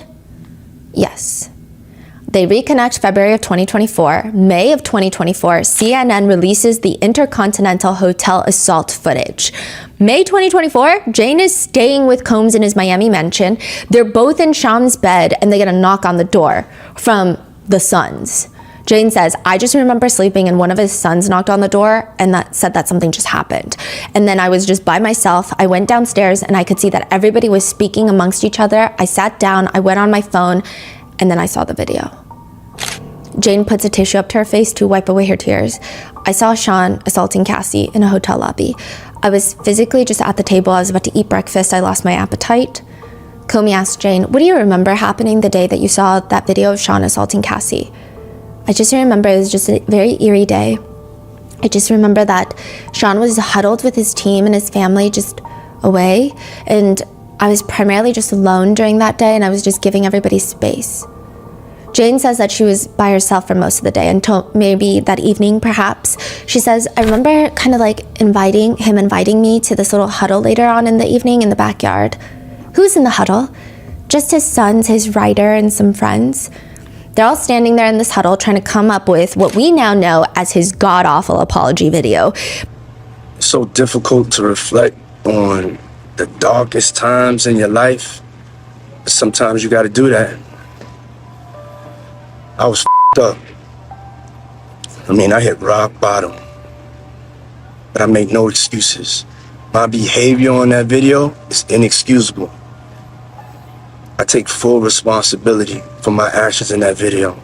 Yes. They reconnect February of 2024. May of 2024, CNN releases the Intercontinental Hotel assault footage. May 2024, Jane is staying with Combs in his Miami mansion. They're both in Sham's bed and they get a knock on the door from the sons. Jane says, I just remember sleeping and one of his sons knocked on the door and that said that something just happened. And then I was just by myself. I went downstairs and I could see that everybody was speaking amongst each other. I sat down, I went on my phone, and then I saw the video. Jane puts a tissue up to her face to wipe away her tears. I saw Sean assaulting Cassie in a hotel lobby. I was physically just at the table. I was about to eat breakfast. I lost my appetite. Comey asked Jane, what do you remember happening the day that you saw that video of Sean assaulting Cassie? I just remember it was just a very eerie day. I just remember that Sean was huddled with his team and his family just away, and I was primarily just alone during that day, and I was just giving everybody space. Jane says that she was by herself for most of the day until maybe that evening, perhaps. She says, I remember kind of like inviting me to this little huddle later on in the evening in the backyard. Who's in the huddle? Just his sons, his writer, and some friends. They're all standing there in this huddle trying to come up with what we now know as his god-awful apology video. It's so difficult to reflect on the darkest times in your life. Sometimes you got to do that. I was up. I mean, I hit rock bottom. But I make no excuses. My behavior on that video is inexcusable. I take full responsibility for my actions in that video.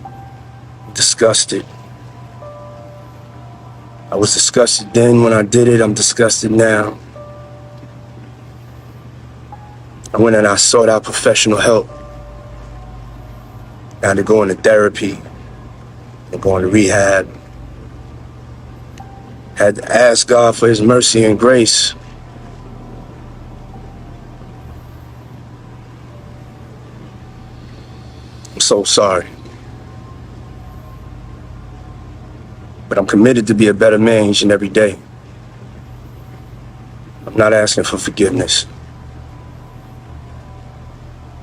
I'm disgusted. I was disgusted then when I did it. I'm disgusted now. I went and I sought out professional help. I had to go into therapy and go into rehab. Had to ask God for his mercy and grace. I'm so sorry. But I'm committed to be a better man each and every day. I'm not asking for forgiveness.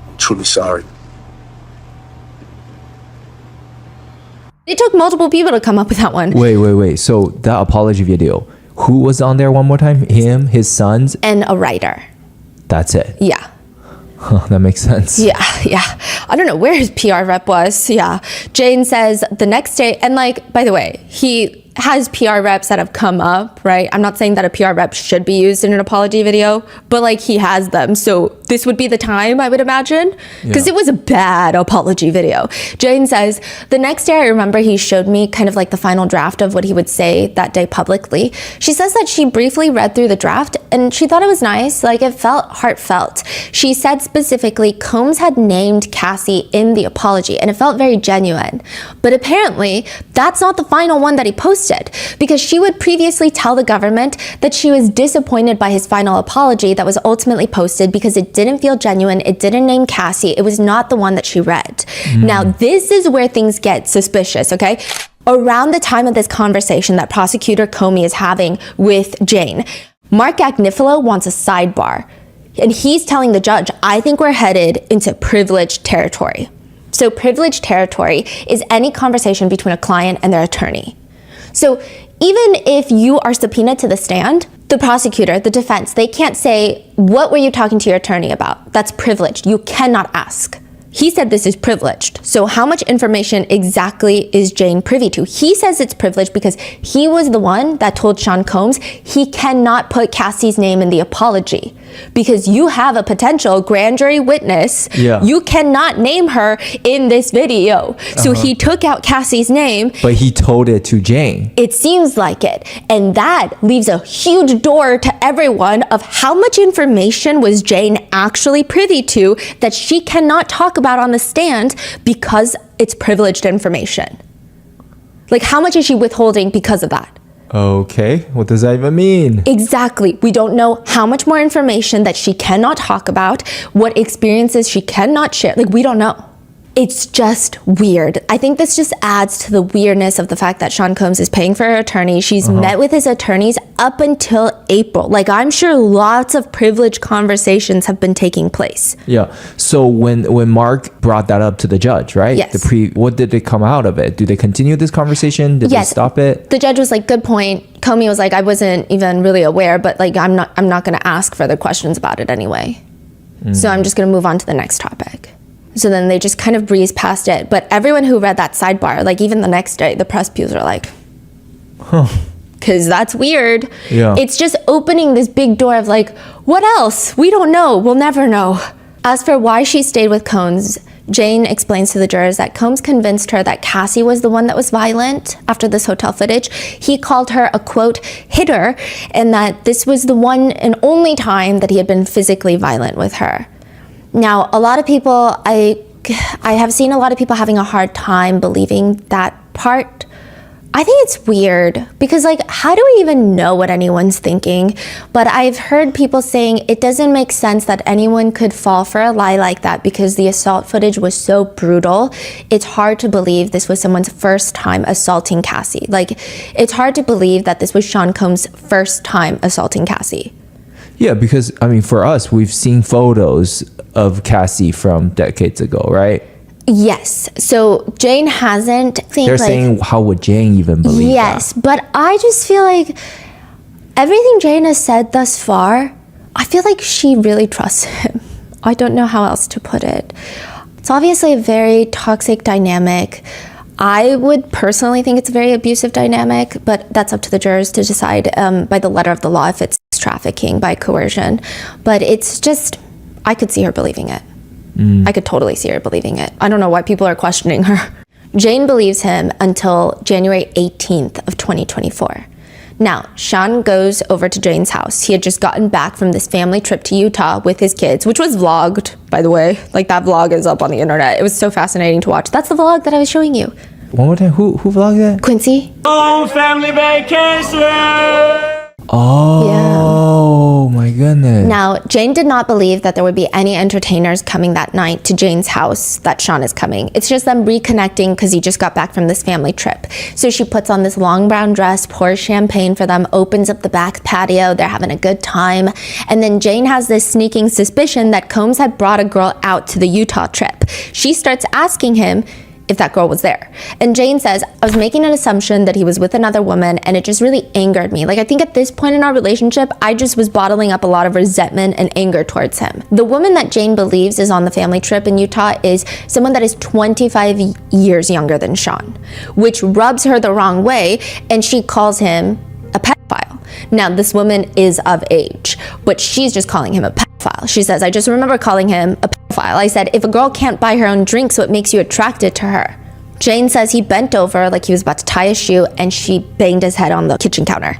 I'm truly sorry. It took multiple people to come up with that one. Wait. So that apology video, who was on there one more time? Him, his sons? And a writer. That's it. Yeah. Huh, that makes sense. Yeah. I don't know where his PR rep was. Yeah. Jane says the next day, and like, by the way, he has PR reps that have come up, right? I'm not saying that a PR rep should be used in an apology video, but like he has them. So this would be the time, I would imagine, because it was a bad apology video. Jane says, the next day I remember he showed me kind of like the final draft of what he would say that day publicly. She says that she briefly read through the draft and she thought it was nice, like it felt heartfelt. She said specifically Combs had named Cassie in the apology and it felt very genuine. But apparently that's not the final one that he posted, because she would previously tell the government that she was disappointed by his final apology that was ultimately posted because it didn't feel genuine, it didn't name Cassie, it was not the one that she read. Now this is where things get suspicious, okay? Around the time of this conversation that prosecutor Comey is having with Jane, Mark Agnifilo wants a sidebar. And he's telling the judge, I think we're headed into privileged territory. So privileged territory is any conversation between a client and their attorney. So even if you are subpoenaed to the stand, the prosecutor, the defense, they can't say, what were you talking to your attorney about? That's privileged. You cannot ask. He said this is privileged. So how much information exactly is Jane privy to? He says it's privileged because he was the one that told Sean Combs he cannot put Cassie's name in the apology because you have a potential grand jury witness. Yeah. You cannot name her in this video. So he took out Cassie's name. But he told it to Jane. It seems like it. And that leaves a huge door to everyone of how much information was Jane actually privy to that she cannot talk about on the stand because it's privileged information. Like, how much is she withholding because of that? Okay, what does that even mean? Exactly. We don't know how much more information that she cannot talk about, what experiences she cannot share. Like, we don't know. It's just weird. I think this just adds to the weirdness of the fact that Sean Combs is paying for her attorney. She's met with his attorneys up until April. Like, I'm sure lots of privileged conversations have been taking place. Yeah. So when Mark brought that up to the judge, right? Yes. What did it come out of it? Do they continue this conversation? Did they stop it? The judge was like, good point. Comey was like, I wasn't even really aware, but like, I'm not going to ask further questions about it anyway. So I'm just going to move on to the next topic. So then they just kind of breezed past it. But everyone who read that sidebar, like even the next day, the press pews are like, because that's weird. Yeah. It's just opening this big door of like, what else? We don't know. We'll never know. As for why she stayed with Combs, Jane explains to the jurors that Combs convinced her that Cassie was the one that was violent after this hotel footage. He called her a, quote, hitter, and that this was the one and only time that he had been physically violent with her. Now, a lot of people, I have seen a lot of people having a hard time believing that part. I think it's weird because, like, how do we even know what anyone's thinking? But I've heard people saying it doesn't make sense that anyone could fall for a lie like that because the assault footage was so brutal. It's hard to believe this was someone's first time assaulting Cassie. Like, it's hard to believe that this was Sean Combs' first time assaulting Cassie. Yeah, because, I mean, for us, we've seen photos of Cassie from decades ago, right? Yes. So Jane hasn't. They're saying, how would Jane even believe that? Yes, but I just feel like everything Jane has said thus far, I feel like she really trusts him. I don't know how else to put it. It's obviously a very toxic dynamic. I would personally think it's a very abusive dynamic, but that's up to the jurors to decide by the letter of the law if it's trafficking by coercion. But it's just, I could see her believing it. I could totally see her believing it. I don't know why people are questioning her. Jane believes him until January 18th of 2024. Now, Sean goes over to Jane's house. He had just gotten back from this family trip to Utah with his kids, which was vlogged, by the way. Like, that vlog is up on the internet. It was so fascinating to watch. That's the vlog that I was showing you. One more time, who vlogged that? Quincy. Oh, family vacation! Oh, my goodness. Now, Jane did not believe that there would be any entertainers coming that night to Jane's house that Sean is coming. It's just them reconnecting because he just got back from this family trip. So she puts on this long brown dress, pours champagne for them, opens up the back patio. They're having a good time. And then Jane has this sneaking suspicion that Combs had brought a girl out to the Utah trip. She starts asking him if that girl was there. And Jane says, I was making an assumption that he was with another woman and it just really angered me. Like, I think at this point in our relationship, I just was bottling up a lot of resentment and anger towards him. The woman that Jane believes is on the family trip in Utah is someone that is 25 years younger than Sean, which rubs her the wrong way, and she calls him a pedophile. Now, this woman is of age, but she's just calling him a pedophile. She says, I just remember calling him a pedophile. I said, if a girl can't buy her own drink, so it makes you attracted to her. Jane says he bent over like he was about to tie a shoe, and she banged his head on the kitchen counter.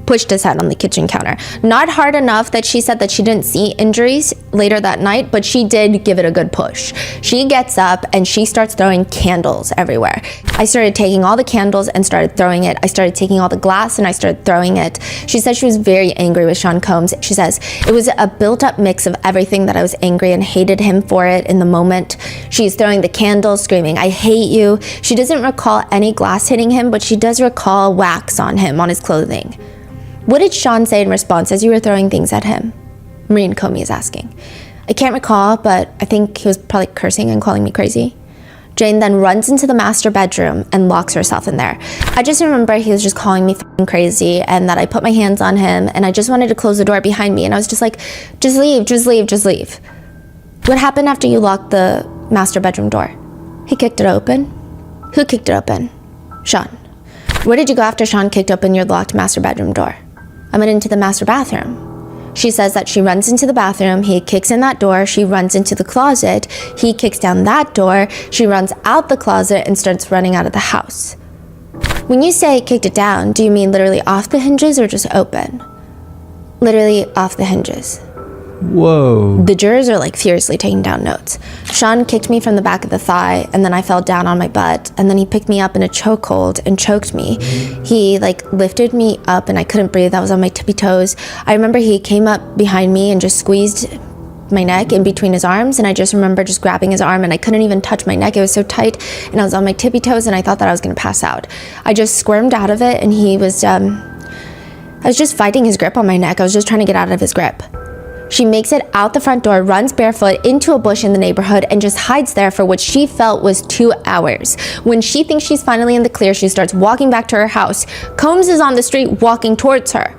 Pushed his head on the kitchen counter. Not hard enough that she said that she didn't see injuries later that night, but she did give it a good push. She gets up and she starts throwing candles everywhere. I started taking all the candles and started throwing it. I started taking all the glass and I started throwing it. She said she was very angry with Sean Combs. She says, it was a built-up mix of everything that I was angry and hated him for it in the moment. She's throwing the candles, screaming, I hate you. She doesn't recall any glass hitting him, but she does recall wax on him, on his clothing. What did Sean say in response as you were throwing things at him? Maureen Comey is asking. I can't recall, but I think he was probably cursing and calling me crazy. Jane then runs into the master bedroom and locks herself in there. I just remember he was just calling me f***ing crazy and that I put my hands on him and I just wanted to close the door behind me and I was just like, just leave, just leave, just leave. What happened after you locked the master bedroom door? He kicked it open. Who kicked it open? Sean. Where did you go after Sean kicked open your locked master bedroom door? I went into the master bathroom. She says that she runs into the bathroom, he kicks in that door, she runs into the closet, he kicks down that door, she runs out the closet and starts running out of the house. When you say kicked it down, do you mean literally off the hinges or just open? Literally off the hinges. Whoa. The jurors are like furiously taking down notes. Sean kicked me from the back of the thigh and then I fell down on my butt and then he picked me up in a chokehold and choked me. He like lifted me up and I couldn't breathe. I was on my tippy toes. I remember he came up behind me and just squeezed my neck in between his arms and I just remember just grabbing his arm and I couldn't even touch my neck. It was so tight and I was on my tippy toes and I thought that I was gonna pass out. I just squirmed out of it and he was, I was just fighting his grip on my neck. I was just trying to get out of his grip. She makes it out the front door, runs barefoot into a bush in the neighborhood, and just hides there for what she felt was 2 hours. When she thinks she's finally in the clear, she starts walking back to her house. Combs is on the street walking towards her.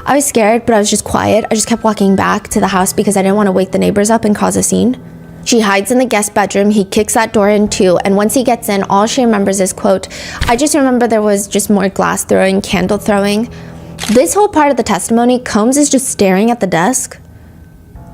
I was scared, but I was just quiet. I just kept walking back to the house because I didn't want to wake the neighbors up and cause a scene. She hides in the guest bedroom. He kicks that door in too, and once he gets in, all she remembers is, quote, I just remember there was just more glass throwing, candle throwing. This whole part of the testimony, Combs is just staring at the desk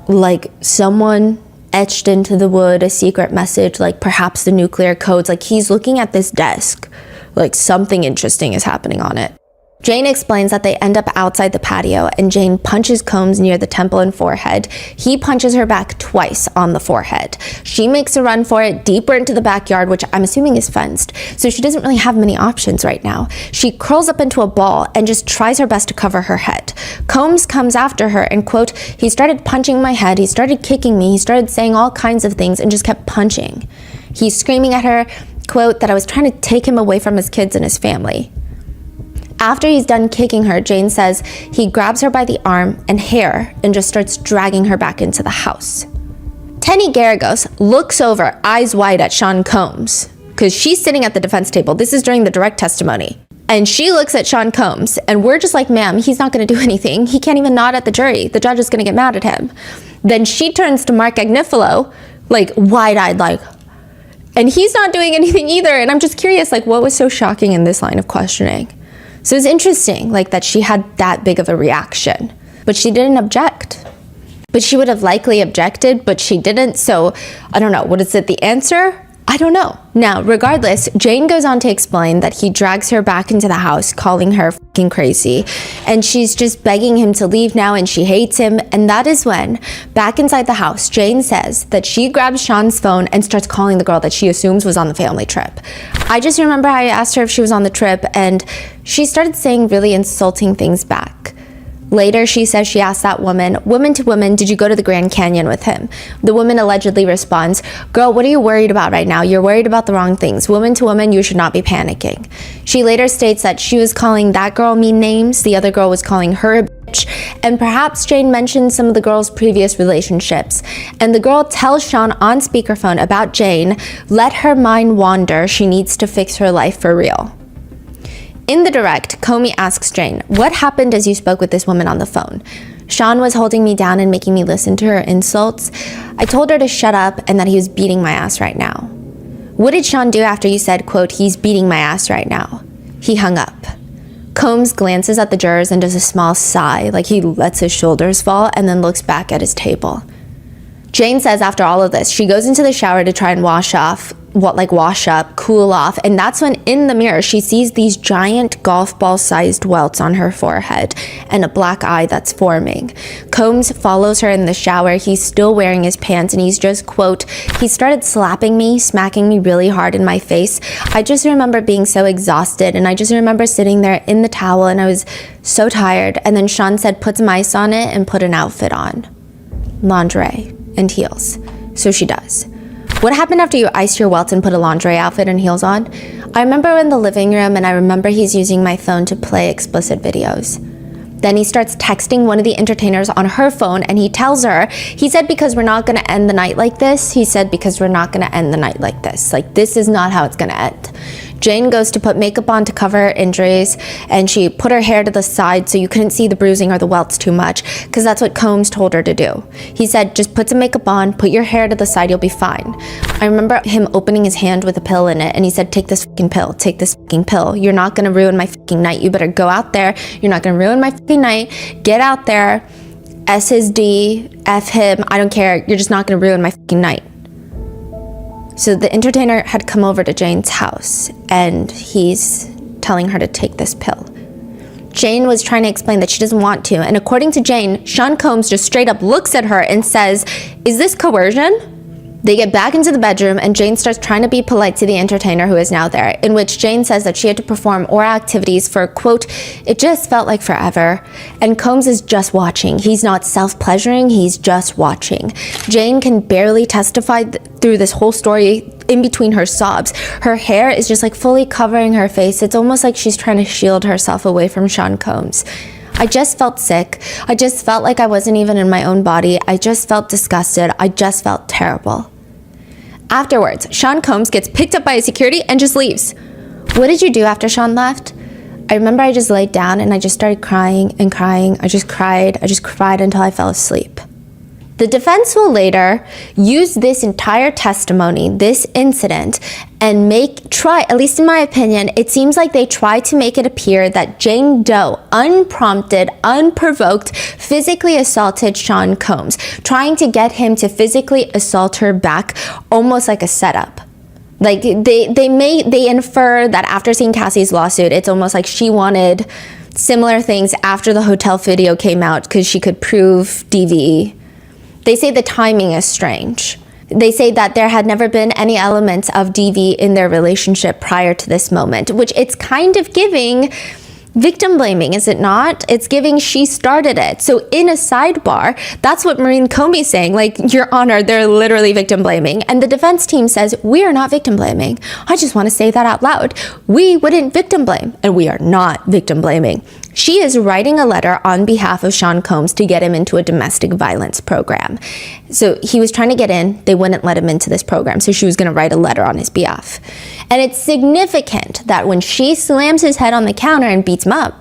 like someone etched into the wood a secret message, like perhaps the nuclear codes. Like he's looking at this desk, like something interesting is happening on it. Jane explains that they end up outside the patio and Jane punches Combs near the temple and forehead. He punches her back twice on the forehead. She makes a run for it deeper into the backyard, which I'm assuming is fenced, so she doesn't really have many options right now. She curls up into a ball and just tries her best to cover her head. Combs comes after her and, quote, he started punching my head, he started kicking me, he started saying all kinds of things and just kept punching. He's screaming at her, quote, that I was trying to take him away from his kids and his family. After he's done kicking her, Jane says he grabs her by the arm and hair and just starts dragging her back into the house. Tenny Garagos looks over, eyes wide, at Sean Combs, because she's sitting at the defense table. This is during the direct testimony. And she looks at Sean Combs, and we're just like, ma'am, he's not going to do anything. He can't even nod at the jury. The judge is going to get mad at him. Then she turns to Mark Agnifilo, like wide-eyed, like, and he's not doing anything either. And I'm just curious, like, what was so shocking in this line of questioning? So it's interesting, like, that she had that big of a reaction, but she didn't object. But she would have likely objected, but she didn't. So I don't know. What is it, the answer? I don't know. Now, regardless, Jane goes on to explain that he drags her back into the house, calling her fucking crazy. And she's just begging him to leave now, and she hates him. And that is when, back inside the house, Jane says that she grabs Sean's phone and starts calling the girl that she assumes was on the family trip. I just remember I asked her if she was on the trip, and she started saying really insulting things back. Later, she says she asked that woman to woman, did you go to the Grand Canyon with him? The woman allegedly responds, girl, what are you worried about right now? You're worried about the wrong things. Woman to woman, you should not be panicking. She later states that she was calling that girl mean names, the other girl was calling her a bitch, and perhaps Jane mentioned some of the girl's previous relationships. And the girl tells Sean on speakerphone about Jane, let her mind wander, she needs to fix her life for real. In the direct, Comey asks Jane, what happened as you spoke with this woman on the phone? Sean was holding me down and making me listen to her insults. I told her to shut up and that he was beating my ass right now. What did Sean do after you said, quote, he's beating my ass right now? He hung up. Combs glances at the jurors and does a small sigh, like he lets his shoulders fall, and then looks back at his table. Jane says after all of this, she goes into the shower to try and wash up, cool off, and that's when in the mirror she sees these giant golf ball sized welts on her forehead and a black eye that's forming. Combs follows her in the shower. He's still wearing his pants and he's just, quote, he started slapping me, smacking me really hard in my face. I just remember being so exhausted and I just remember sitting there in the towel and I was so tired. And then Sean said, put some ice on it and put an outfit on. Lingerie and heels. So she does. What happened after you iced your welts and put a lingerie outfit and heels on? I remember in the living room and I remember he's using my phone to play explicit videos. Then he starts texting one of the entertainers on her phone and he tells her, he said, because we're not gonna end the night like this. He said, because we're not gonna end the night like this. Like, this is not how it's gonna end. Jane goes to put makeup on to cover her injuries and she put her hair to the side so you couldn't see the bruising or the welts too much because that's what Combs told her to do. He said, just put some makeup on, put your hair to the side, you'll be fine. I remember him opening his hand with a pill in it and he said, take this fucking pill, take this fucking pill. You're not gonna ruin my fucking night. You better go out there. You're not gonna ruin my fucking night. Get out there. S his D, F him, I don't care. You're just not gonna ruin my fucking night. So the entertainer had come over to Jane's house and he's telling her to take this pill. Jane was trying to explain that she doesn't want to. And according to Jane, Sean Combs just straight up looks at her and says, is this coercion? They get back into the bedroom and Jane starts trying to be polite to the entertainer who is now there, in which Jane says that she had to perform oral activities for, quote, it just felt like forever. And Combs is just watching. He's not self-pleasuring, he's just watching. Jane can barely testify through this whole story in between her sobs. Her hair is just like fully covering her face. It's almost like she's trying to shield herself away from Sean Combs. I just felt sick. I just felt like I wasn't even in my own body. I just felt disgusted. I just felt terrible. Afterwards, Sean Combs gets picked up by a security and just leaves. What did you do after Sean left? I remember I just laid down and I just started crying and crying. I just cried until I fell asleep. The defense will later use this entire testimony, this incident, and at least in my opinion, it seems like they try to make it appear that Jane Doe, unprompted, unprovoked, physically assaulted Sean Combs, trying to get him to physically assault her back, almost like a setup. Like they infer that after seeing Cassie's lawsuit, it's almost like she wanted similar things after the hotel video came out because she could prove DV. They say the timing is strange. They say that there had never been any elements of DV in their relationship prior to this moment, which it's kind of giving victim blaming, is it not? It's giving she started it. So in a sidebar, that's what Maureen Comey's saying, like, Your Honor, they're literally victim blaming. And the defense team says, we are not victim blaming. I just want to say that out loud. We wouldn't victim blame, and we are not victim blaming. She is writing a letter on behalf of Sean Combs to get him into a domestic violence program. So he was trying to get in, they wouldn't let him into this program, so she was going to write a letter on his behalf. And it's significant that when she slams his head on the counter and beats him up,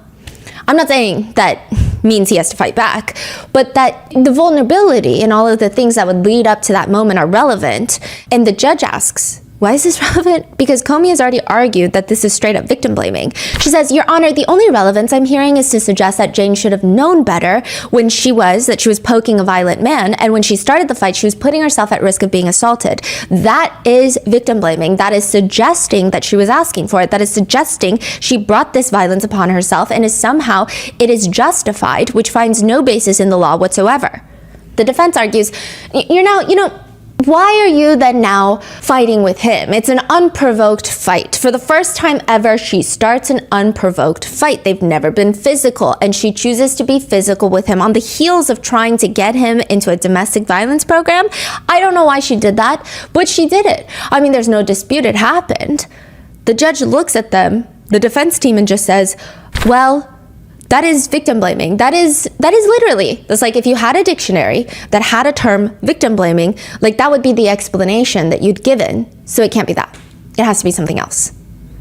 I'm not saying that means he has to fight back, but that the vulnerability and all of the things that would lead up to that moment are relevant. And the judge asks, why is this relevant? Because Comey has already argued that this is straight up victim blaming. She says, Your Honor, the only relevance I'm hearing is to suggest that Jane should have known better when she was poking a violent man, and when she started the fight, she was putting herself at risk of being assaulted. That is victim blaming. That is suggesting that she was asking for it. That is suggesting she brought this violence upon herself and somehow it is justified, which finds no basis in the law whatsoever. The defense argues, why are you then now fighting with him? It's an unprovoked fight. For the first time ever, she starts an unprovoked fight. They've never been physical, and she chooses to be physical with him on the heels of trying to get him into a domestic violence program. I don't know why she did that, but she did it. I mean, there's no dispute it happened. The judge looks at them, the defense team, and just says, well, that is victim blaming. That is literally, that's like if you had a dictionary that had a term victim blaming, like that would be the explanation that you'd given. So it can't be that. It has to be something else.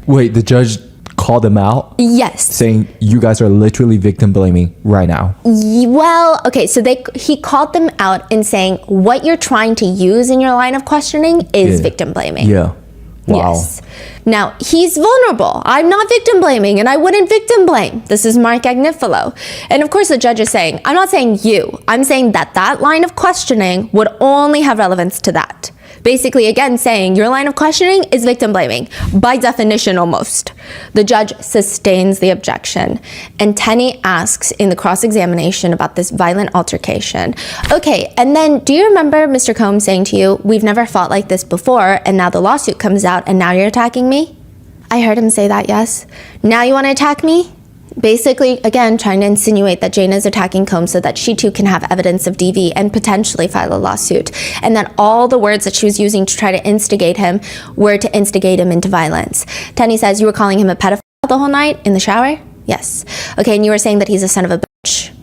Wait, the judge called them out? Yes. Saying you guys are literally victim blaming right now. Well, okay, so he called them out in saying what you're trying to use in your line of questioning is victim blaming. Yeah. Wow. Yes. Now, he's vulnerable. I'm not victim blaming, and I wouldn't victim blame. This is Mark Agnifilo. And of course, the judge is saying, I'm not saying you. I'm saying that line of questioning would only have relevance to that. Basically, again, saying your line of questioning is victim blaming, by definition almost. The judge sustains the objection, and Tenney asks in the cross-examination about this violent altercation. Okay, and then do you remember Mr. Combs saying to you, we've never fought like this before, and now the lawsuit comes out, and now you're attacking me? I heard him say that, yes. Now you want to attack me? Basically, again, trying to insinuate that Jane is attacking Combs so that she too can have evidence of DV and potentially file a lawsuit. And that all the words that she was using to try to instigate him were to instigate him into violence. Tenney says, you were calling him a pedophile the whole night in the shower? Yes. Okay, and you were saying that he's a son of a bitch.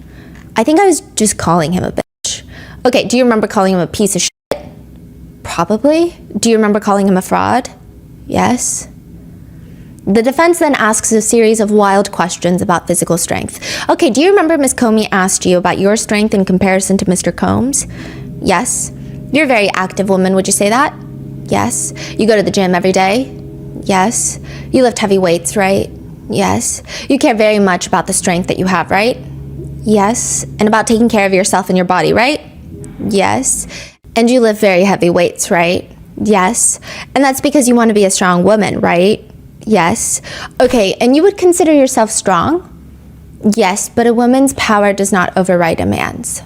I think I was just calling him a bitch. Okay, do you remember calling him a piece of shit? Probably. Do you remember calling him a fraud? Yes. The defense then asks a series of wild questions about physical strength. Okay, do you remember Ms. Comey asked you about your strength in comparison to Mr. Combs? Yes. You're a very active woman, would you say that? Yes. You go to the gym every day? Yes. You lift heavy weights, right? Yes. You care very much about the strength that you have, right? Yes. And about taking care of yourself and your body, right? Yes. And you lift very heavy weights, right? Yes. And that's because you want to be a strong woman, right? Yes. Okay, and you would consider yourself strong? Yes, but a woman's power does not override a man's.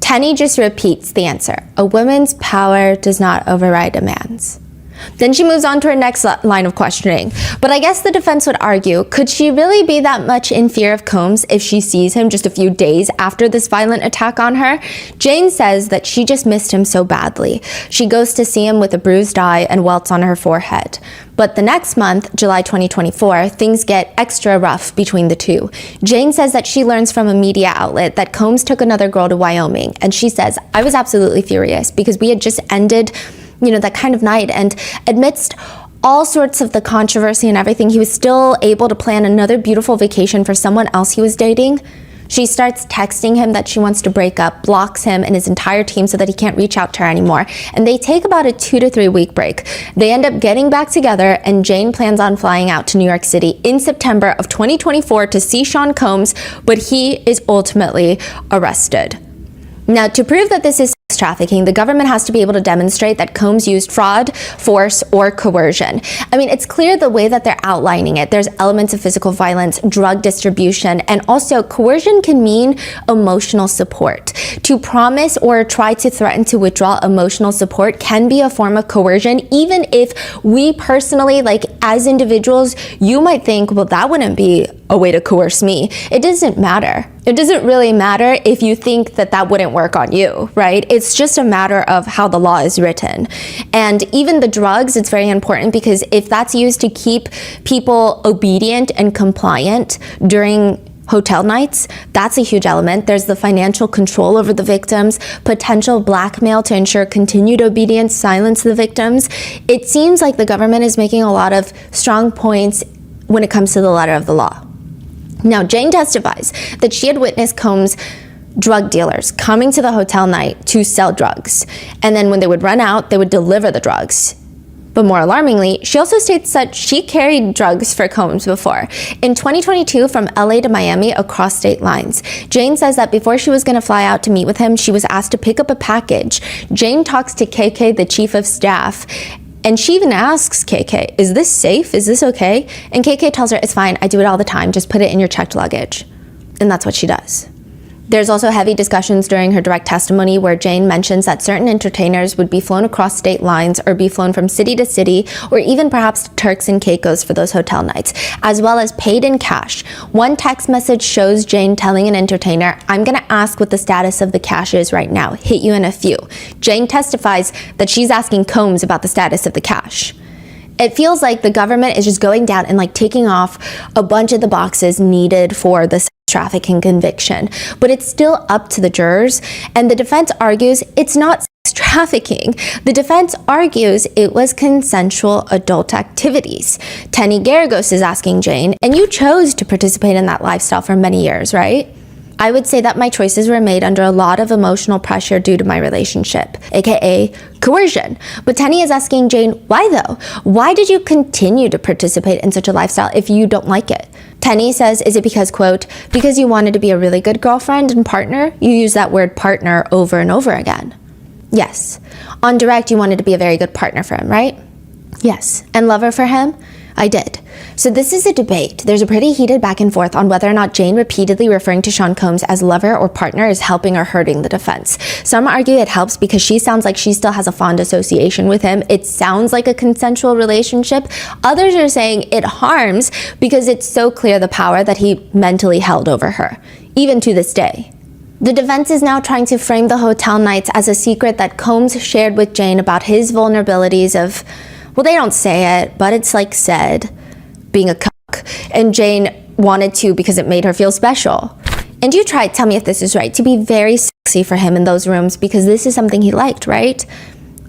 Tenney just repeats the answer. A woman's power does not override a man's. Then she moves on to her next line of questioning. But I guess the defense would argue, could she really be that much in fear of Combs if she sees him just a few days after this violent attack on her? Jane says that she just missed him so badly. She goes to see him with a bruised eye and welts on her forehead. But the next month, July 2024, things get extra rough between the two. Jane says that she learns from a media outlet that Combs took another girl to Wyoming. And she says, I was absolutely furious because we had just ended that kind of night, and amidst all sorts of the controversy and everything, he was still able to plan another beautiful vacation for someone else he was dating. She starts texting him that she wants to break up, blocks him and his entire team so that he can't reach out to her anymore. And they take about a 2 to 3 week break. They end up getting back together, and Jane plans on flying out to New York City in September of 2024 to see Sean Combs, but he is ultimately arrested. Now, to prove that this is sex trafficking, the government has to be able to demonstrate that Combs used fraud, force, or coercion. I mean, it's clear the way that they're outlining it. There's elements of physical violence, drug distribution, and also coercion can mean emotional support. To promise or try to threaten to withdraw emotional support can be a form of coercion, even if we personally, like as individuals, you might think, well, that wouldn't be a way to coerce me. It doesn't matter. It doesn't really matter if you think that that wouldn't work on you, right? It's just a matter of how the law is written. And even the drugs, it's very important, because if that's used to keep people obedient and compliant during hotel nights, that's a huge element. There's the financial control over the victims, potential blackmail to ensure continued obedience, silence the victims. It seems like the government is making a lot of strong points when it comes to the letter of the law. Now, Jane testifies that she had witnessed Combs' drug dealers coming to the hotel night to sell drugs. And then when they would run out, they would deliver the drugs. But more alarmingly, she also states that she carried drugs for Combs before. In 2022, from LA to Miami across state lines. Jane says that before she was going to fly out to meet with him, she was asked to pick up a package. Jane talks to KK, the chief of staff, and she even asks KK, is this safe? Is this okay? And KK tells her, it's fine. I do it all the time. Just put it in your checked luggage. And that's what she does. There's also heavy discussions during her direct testimony where Jane mentions that certain entertainers would be flown across state lines or be flown from city to city, or even perhaps Turks and Caicos for those hotel nights, as well as paid in cash. One text message shows Jane telling an entertainer, I'm gonna ask what the status of the cash is right now, hit you in a few. Jane testifies that she's asking Combs about the status of the cash. It feels like the government is just going down and like taking off a bunch of the boxes needed for the trafficking conviction, but it's still up to the jurors. And the defense argues it's not sex trafficking. The defense argues it was consensual adult activities. Tenny Garagos is asking Jane, and you chose to participate in that lifestyle for many years, right? I would say that my choices were made under a lot of emotional pressure due to my relationship, aka coercion. But Tenny is asking Jane, why though? Why did you continue to participate in such a lifestyle if you don't like it? Tenny says, is it because, quote, because you wanted to be a really good girlfriend and partner? You use that word partner over and over again. Yes. On direct, you wanted to be a very good partner for him, right? Yes. And lover for him? I did. So this is a debate. There's a pretty heated back and forth on whether or not Jane repeatedly referring to Sean Combs as lover or partner is helping or hurting the defense. Some argue it helps because she sounds like she still has a fond association with him. It sounds like a consensual relationship. Others are saying it harms because it's so clear the power that he mentally held over her, even to this day. The defense is now trying to frame the hotel nights as a secret that Combs shared with Jane about his vulnerabilities of, well, they don't say it, but it's like said, being a cuck. And Jane wanted to because it made her feel special. And you tried, tell me if this is right, to be very sexy for him in those rooms because this is something he liked, right?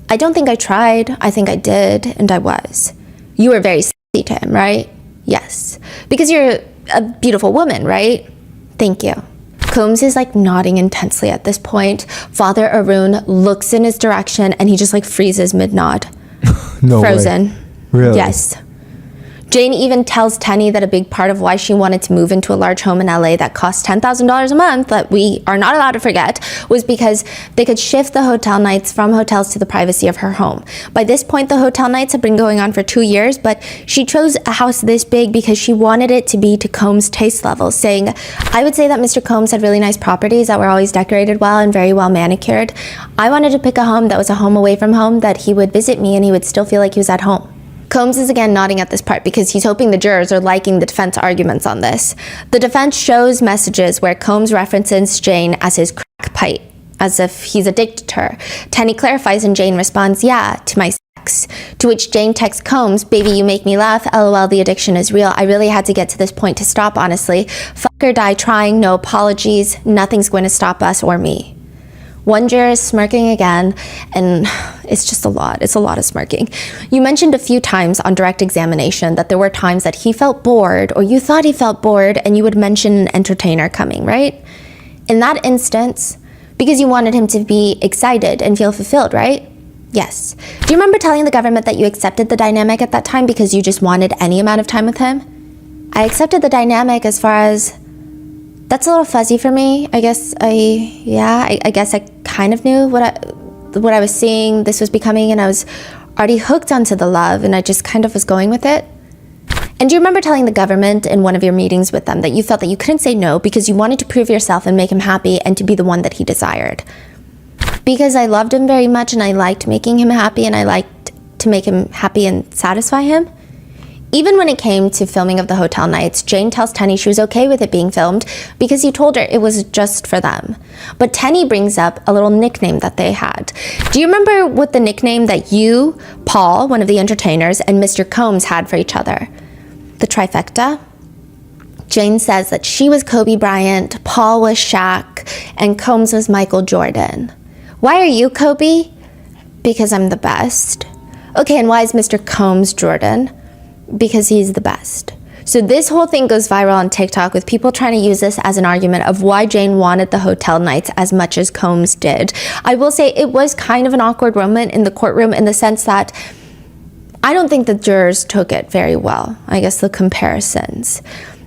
I don't think I tried. I think I did, and I was. You were very sexy to him, right? Yes. Because you're a beautiful woman, right? Thank you. Combs is like nodding intensely at this point. Father Arun looks in his direction and he just like freezes mid-nod. No Frozen. way. Really? Yes. Jane even tells Tenny that a big part of why she wanted to move into a large home in LA that cost $10,000 a month, that we are not allowed to forget, was because they could shift the hotel nights from hotels to the privacy of her home. By this point, the hotel nights have been going on for 2 years, but she chose a house this big because she wanted it to be to Combs' taste levels, saying, I would say that Mr. Combs had really nice properties that were always decorated well and very well manicured. I wanted to pick a home that was a home away from home, that he would visit me and he would still feel like he was at home. Combs is again nodding at this part because he's hoping the jurors are liking the defense arguments on this. The defense shows messages where Combs references Jane as his crack pipe, as if he's addicted to her. Tenny clarifies and Jane responds, yeah, to my sex. To which Jane texts Combs, baby, you make me laugh, lol, the addiction is real. I really had to get to this point to stop, honestly. Fuck or die trying, no apologies, nothing's going to stop us or me. One juror is smirking again, and it's just a lot. It's a lot of smirking. You mentioned a few times on direct examination that there were times that he felt bored, or you thought he felt bored, and you would mention an entertainer coming, right? In that instance, because you wanted him to be excited and feel fulfilled, right? Yes. Do you remember telling the government that you accepted the dynamic at that time because you just wanted any amount of time with him? I accepted the dynamic as far as, that's a little fuzzy for me. I guess I kind of knew what I was seeing this was becoming, and I was already hooked onto the love, and I just kind of was going with it. And do you remember telling the government in one of your meetings with them that you felt that you couldn't say no because you wanted to prove yourself and make him happy and to be the one that he desired? Because I loved him very much and I liked making him happy and I liked to make him happy and satisfy him. Even when it came to filming of the hotel nights, Jane tells Tenny she was okay with it being filmed because he told her it was just for them. But Tenny brings up a little nickname that they had. Do you remember what the nickname that you, Paul, one of the entertainers, and Mr. Combs had for each other? The trifecta? Jane says that she was Kobe Bryant, Paul was Shaq, and Combs was Michael Jordan. Why are you Kobe? Because I'm the best. Okay, and why is Mr. Combs Jordan? Because he's the best. So this whole thing goes viral on TikTok with people trying to use this as an argument of why Jane wanted the hotel nights as much as Combs did. I will say it was kind of an awkward moment in the courtroom in the sense that I don't think the jurors took it very well, I guess the comparisons.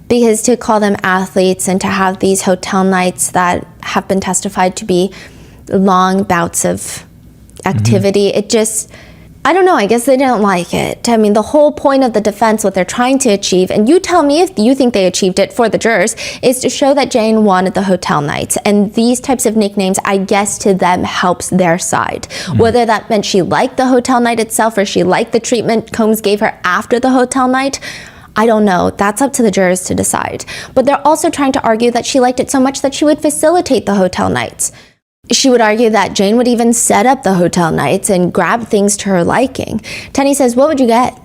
Because to call them athletes and to have these hotel nights that have been testified to be long bouts of activity, it just, I don't know, I guess they didn't like it. I mean, the whole point of the defense, what they're trying to achieve, and you tell me if you think they achieved it for the jurors, is to show that Jane wanted the hotel nights. And these types of nicknames, I guess to them helps their side. Whether that meant she liked the hotel night itself or she liked the treatment Combs gave her after the hotel night, I don't know. That's up to the jurors to decide. But they're also trying to argue that she liked it so much that she would facilitate the hotel nights. She would argue that Jane would even set up the hotel nights and grab things to her liking. Tenny says, what would you get?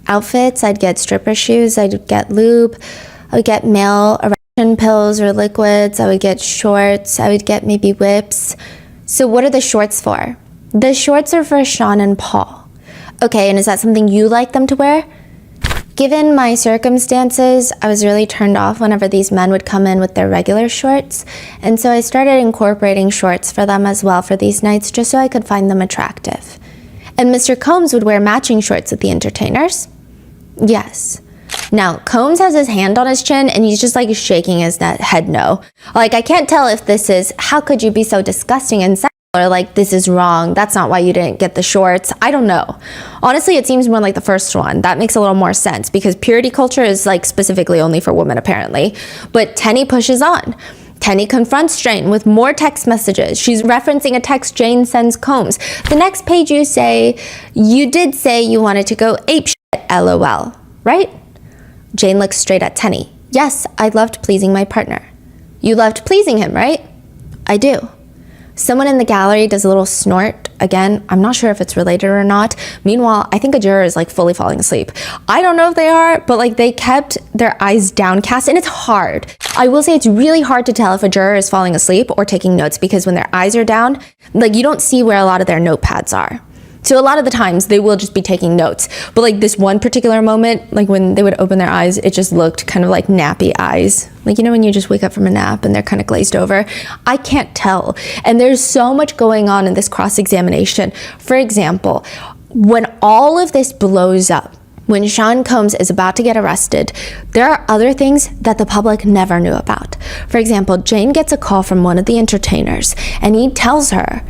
Outfits? I'd get stripper shoes. I'd get lube. I would get male erection pills or liquids. I would get shorts. I would get maybe whips. So what are the shorts for? The shorts are for Sean and Paul. Okay, and is that something you like them to wear? Given my circumstances, I was really turned off whenever these men would come in with their regular shorts, and so I started incorporating shorts for them as well for these nights just so I could find them attractive. And Mr. Combs would wear matching shorts with the entertainers? Yes. Now, Combs has his hand on his chin and he's just like shaking his head no. Like, I can't tell if this is, how could you be so disgusting and sexual, or like, this is wrong, that's not why you didn't get the shorts. I don't know. Honestly, it seems more like the first one. That makes a little more sense because purity culture is like specifically only for women apparently. But Tenny pushes on. Tenny confronts Jane with more text messages. She's referencing a text Jane sends Combs. The next page you say, you did say you wanted to go apeshit, LOL, right? Jane looks straight at Tenny. Yes, I loved pleasing my partner. You loved pleasing him, right? I do. Someone in the gallery does a little snort. Again, I'm not sure if it's related or not. Meanwhile, I think a juror is like fully falling asleep. I don't know if they are, but like they kept their eyes downcast and it's hard. I will say it's really hard to tell if a juror is falling asleep or taking notes because when their eyes are down, like you don't see where a lot of their notepads are. So a lot of the times they will just be taking notes. But like this one particular moment, like when they would open their eyes, it just looked kind of like nappy eyes. Like, you know, when you just wake up from a nap and they're kind of glazed over. I can't tell. And there's so much going on in this cross-examination. For example, when all of this blows up, when Sean Combs is about to get arrested, there are other things that the public never knew about. For example, Jane gets a call from one of the entertainers and he tells her,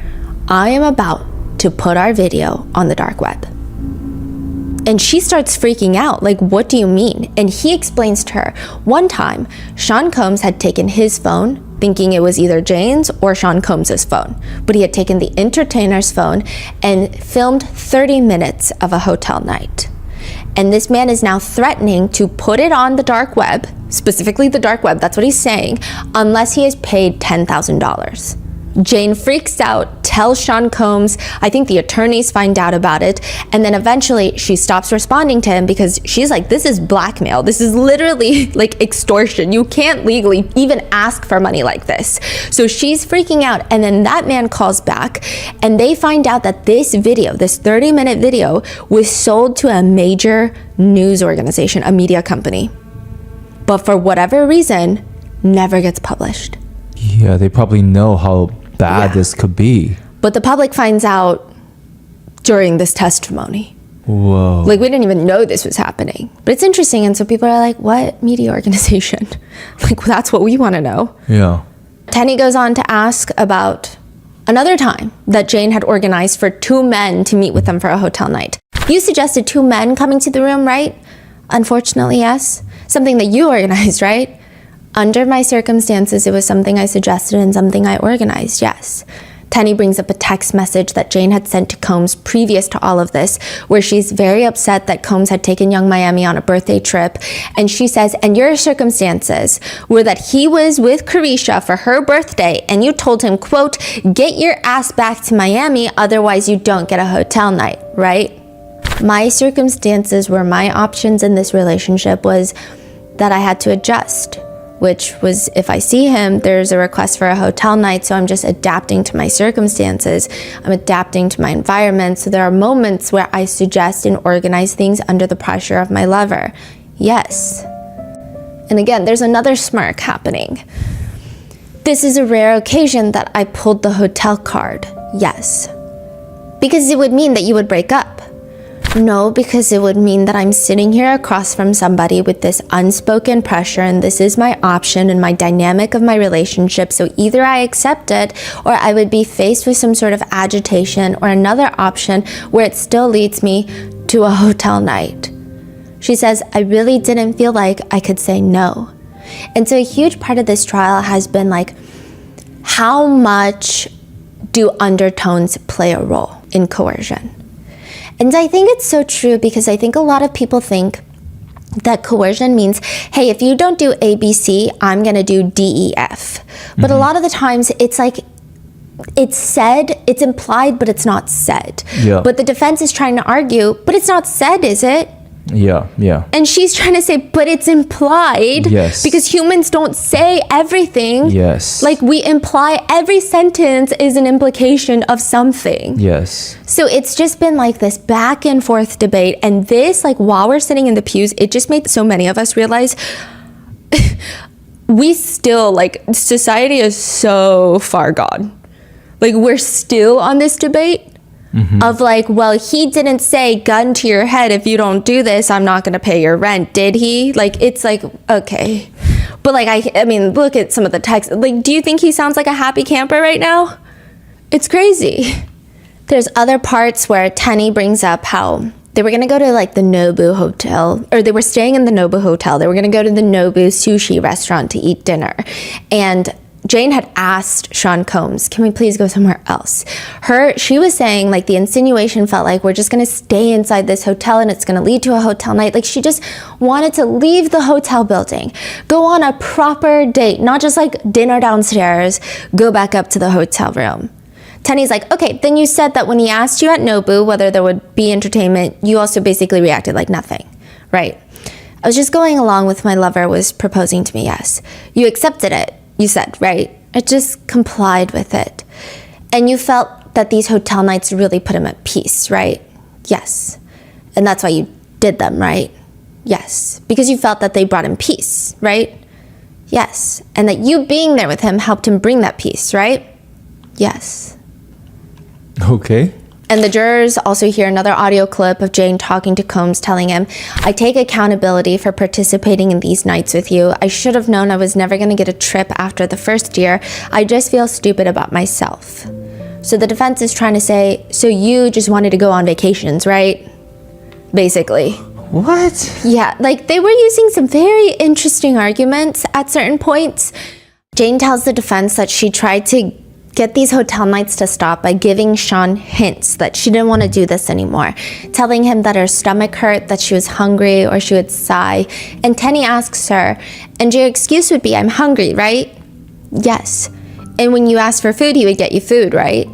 I am about to put our video on the dark web. And she starts freaking out, like, what do you mean? And he explains to her, one time, Sean Combs had taken his phone, thinking it was either Jane's or Sean Combs's phone. But he had taken the entertainer's phone and filmed 30 minutes of a hotel night. And this man is now threatening to put it on the dark web, specifically the dark web, that's what he's saying, unless he is paid $10,000. Jane freaks out, tells Sean Combs. I think the attorneys find out about it. And then eventually she stops responding to him because she's like, this is blackmail. This is literally like extortion. You can't legally even ask for money like this. So she's freaking out. And then that man calls back and they find out that this video, this 30-minute video, was sold to a major news organization, a media company. But for whatever reason, never gets published. Yeah, they probably know how bad this could be. But the public finds out during this testimony. Whoa. Like, we didn't even know this was happening. But it's interesting, and so people are like, what media organization? Like, that's what we want to know. Yeah. Tenney goes on to ask about another time that Jane had organized for 2 men to meet with them for a hotel night. You suggested 2 men coming to the room, right? Unfortunately, yes. Something that you organized, right? Under my circumstances, it was something I suggested and something I organized, yes. Tenney brings up a text message that Jane had sent to Combs previous to all of this, where she's very upset that Combs had taken young Miami on a birthday trip. And she says, and your circumstances were that he was with Carisha for her birthday and you told him, quote, get your ass back to Miami, otherwise you don't get a hotel night, right? My circumstances were my options in this relationship was that I had to adjust, which was if I see him, there's a request for a hotel night, so I'm just adapting to my circumstances. I'm adapting to my environment. So there are moments where I suggest and organize things under the pressure of my lover. Yes. And again, there's another smirk happening. This is a rare occasion that I pulled the hotel card. Yes. Because it would mean that you would break up. No, because it would mean that I'm sitting here across from somebody with this unspoken pressure and this is my option and my dynamic of my relationship. So either I accept it or I would be faced with some sort of agitation or another option where it still leads me to a hotel night. She says, I really didn't feel like I could say no. And so a huge part of this trial has been like, how much do undertones play a role in coercion? And I think it's so true because I think a lot of people think that coercion means, hey, if you don't do ABC, I'm going to do DEF. But a lot of the times it's like, it's said, it's implied, but it's not said. Yeah. But the defense is trying to argue, but it's not said, is it? Yeah, yeah. And she's trying to say, but it's implied. Yes. Because humans don't say everything. Yes. Like we imply every sentence is an implication of something. Yes. So it's just been like this back and forth debate. And this, like while we're sitting in the pews, it just made so many of us realize we still, like society is so far gone. Like we're still on this debate. Of like, well, he didn't say gun to your head, if you don't do this, I'm not going to pay your rent, did he? Like, it's like, okay. But like, I mean, look at some of the text. Like, do you think he sounds like a happy camper right now? It's crazy. There's other parts where Tenney brings up how they were going to go to like the Nobu Hotel, or they were staying in the Nobu Hotel. They were going to go to the Nobu sushi restaurant to eat dinner. And Jane had asked Sean Combs, can we please go somewhere else? She was saying like the insinuation felt like we're just going to stay inside this hotel and it's going to lead to a hotel night. Like she just wanted to leave the hotel building, go on a proper date, not just like dinner downstairs, go back up to the hotel room. Tenney's like, okay, then you said that when he asked you at Nobu whether there would be entertainment, you also basically reacted like nothing, right? I was just going along with my lover was proposing to me, yes. You accepted it. You said, right? It just complied with it. And you felt that these hotel nights really put him at peace, right? Yes. And that's why you did them, right? Yes. Because you felt that they brought him peace, right? Yes. And that you being there with him helped him bring that peace, right? Yes. Okay. And the jurors also hear another audio clip of Jane talking to Combs, telling him, I take accountability for participating in these nights with you. I should have known I was never going to get a trip after the first year. I just feel stupid about myself. So the defense is trying to say, so you just wanted to go on vacations, right? Basically. What? Yeah, like they were using some very interesting arguments at certain points. Jane tells the defense that she tried to get these hotel nights to stop by giving Sean hints that she didn't want to do this anymore, telling him that her stomach hurt, that she was hungry, or she would sigh. And Tenney asks her, and your excuse would be, I'm hungry, right? Yes. And when you asked for food, he would get you food, right?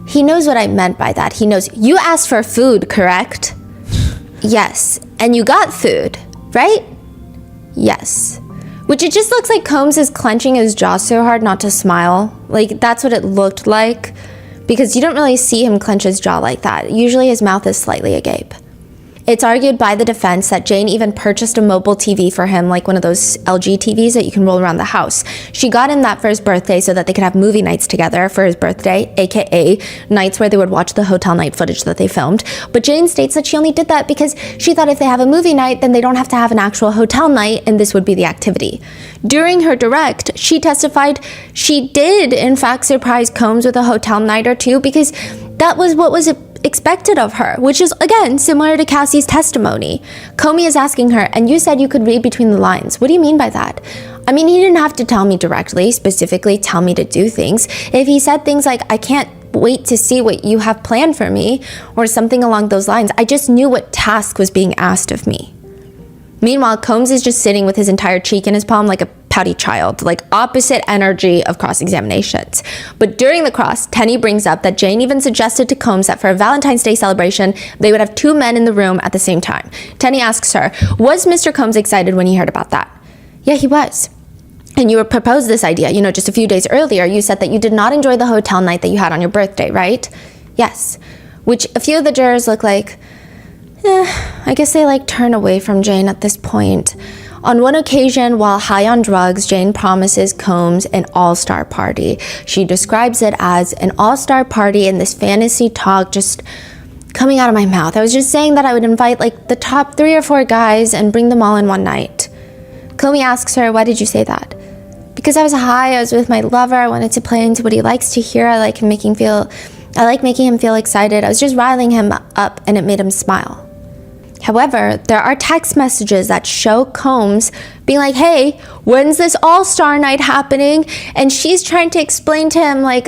He knows what I meant by that. He knows, you asked for food, correct? Yes. And you got food, right? Yes. Which it just looks like Combs is clenching his jaw so hard not to smile. Like, that's what it looked like. Because you don't really see him clench his jaw like that. Usually his mouth is slightly agape. It's argued by the defense that Jane even purchased a mobile TV for him, like one of those LG TVs that you can roll around the house. She got him that for his birthday so that they could have movie nights together for his birthday, aka nights where they would watch the hotel night footage that they filmed. But Jane states that she only did that because she thought if they have a movie night, then they don't have to have an actual hotel night, and this would be the activity. During her direct, she testified she did, in fact, surprise Combs with a hotel night or two because that was what was expected of her, which is, again, similar to Cassie's testimony. Comey is asking her, and you said you could read between the lines. What do you mean by that? I mean, he didn't have to tell me directly, specifically tell me to do things. If he said things like, I can't wait to see what you have planned for me, or something along those lines, I just knew what task was being asked of me. Meanwhile, Combs is just sitting with his entire cheek in his palm like a pouty child, like opposite energy of cross-examinations. But during the cross, Tenney brings up that Jane even suggested to Combs that for a Valentine's Day celebration, they would have two men in the room at the same time. Tenney asks her, was Mr. Combs excited when he heard about that? Yeah, he was. And you proposed this idea, just a few days earlier, you said that you did not enjoy the hotel night that you had on your birthday, right? Yes. Which a few of the jurors look like, I guess they turn away from Jane at this point. On one occasion, while high on drugs, Jane promises Combs an all-star party. She describes it as an all-star party, and this fantasy talk just coming out of my mouth. I was just saying that I would invite the top 3 or 4 guys and bring them all in one night. Comey asks her, why did you say that? Because I was high, I was with my lover, I wanted to play into what he likes to hear, I like making him feel excited. I was just riling him up, and it made him smile. However, there are text messages that show Combs being like, hey, when's this all-star night happening? And she's trying to explain to him, I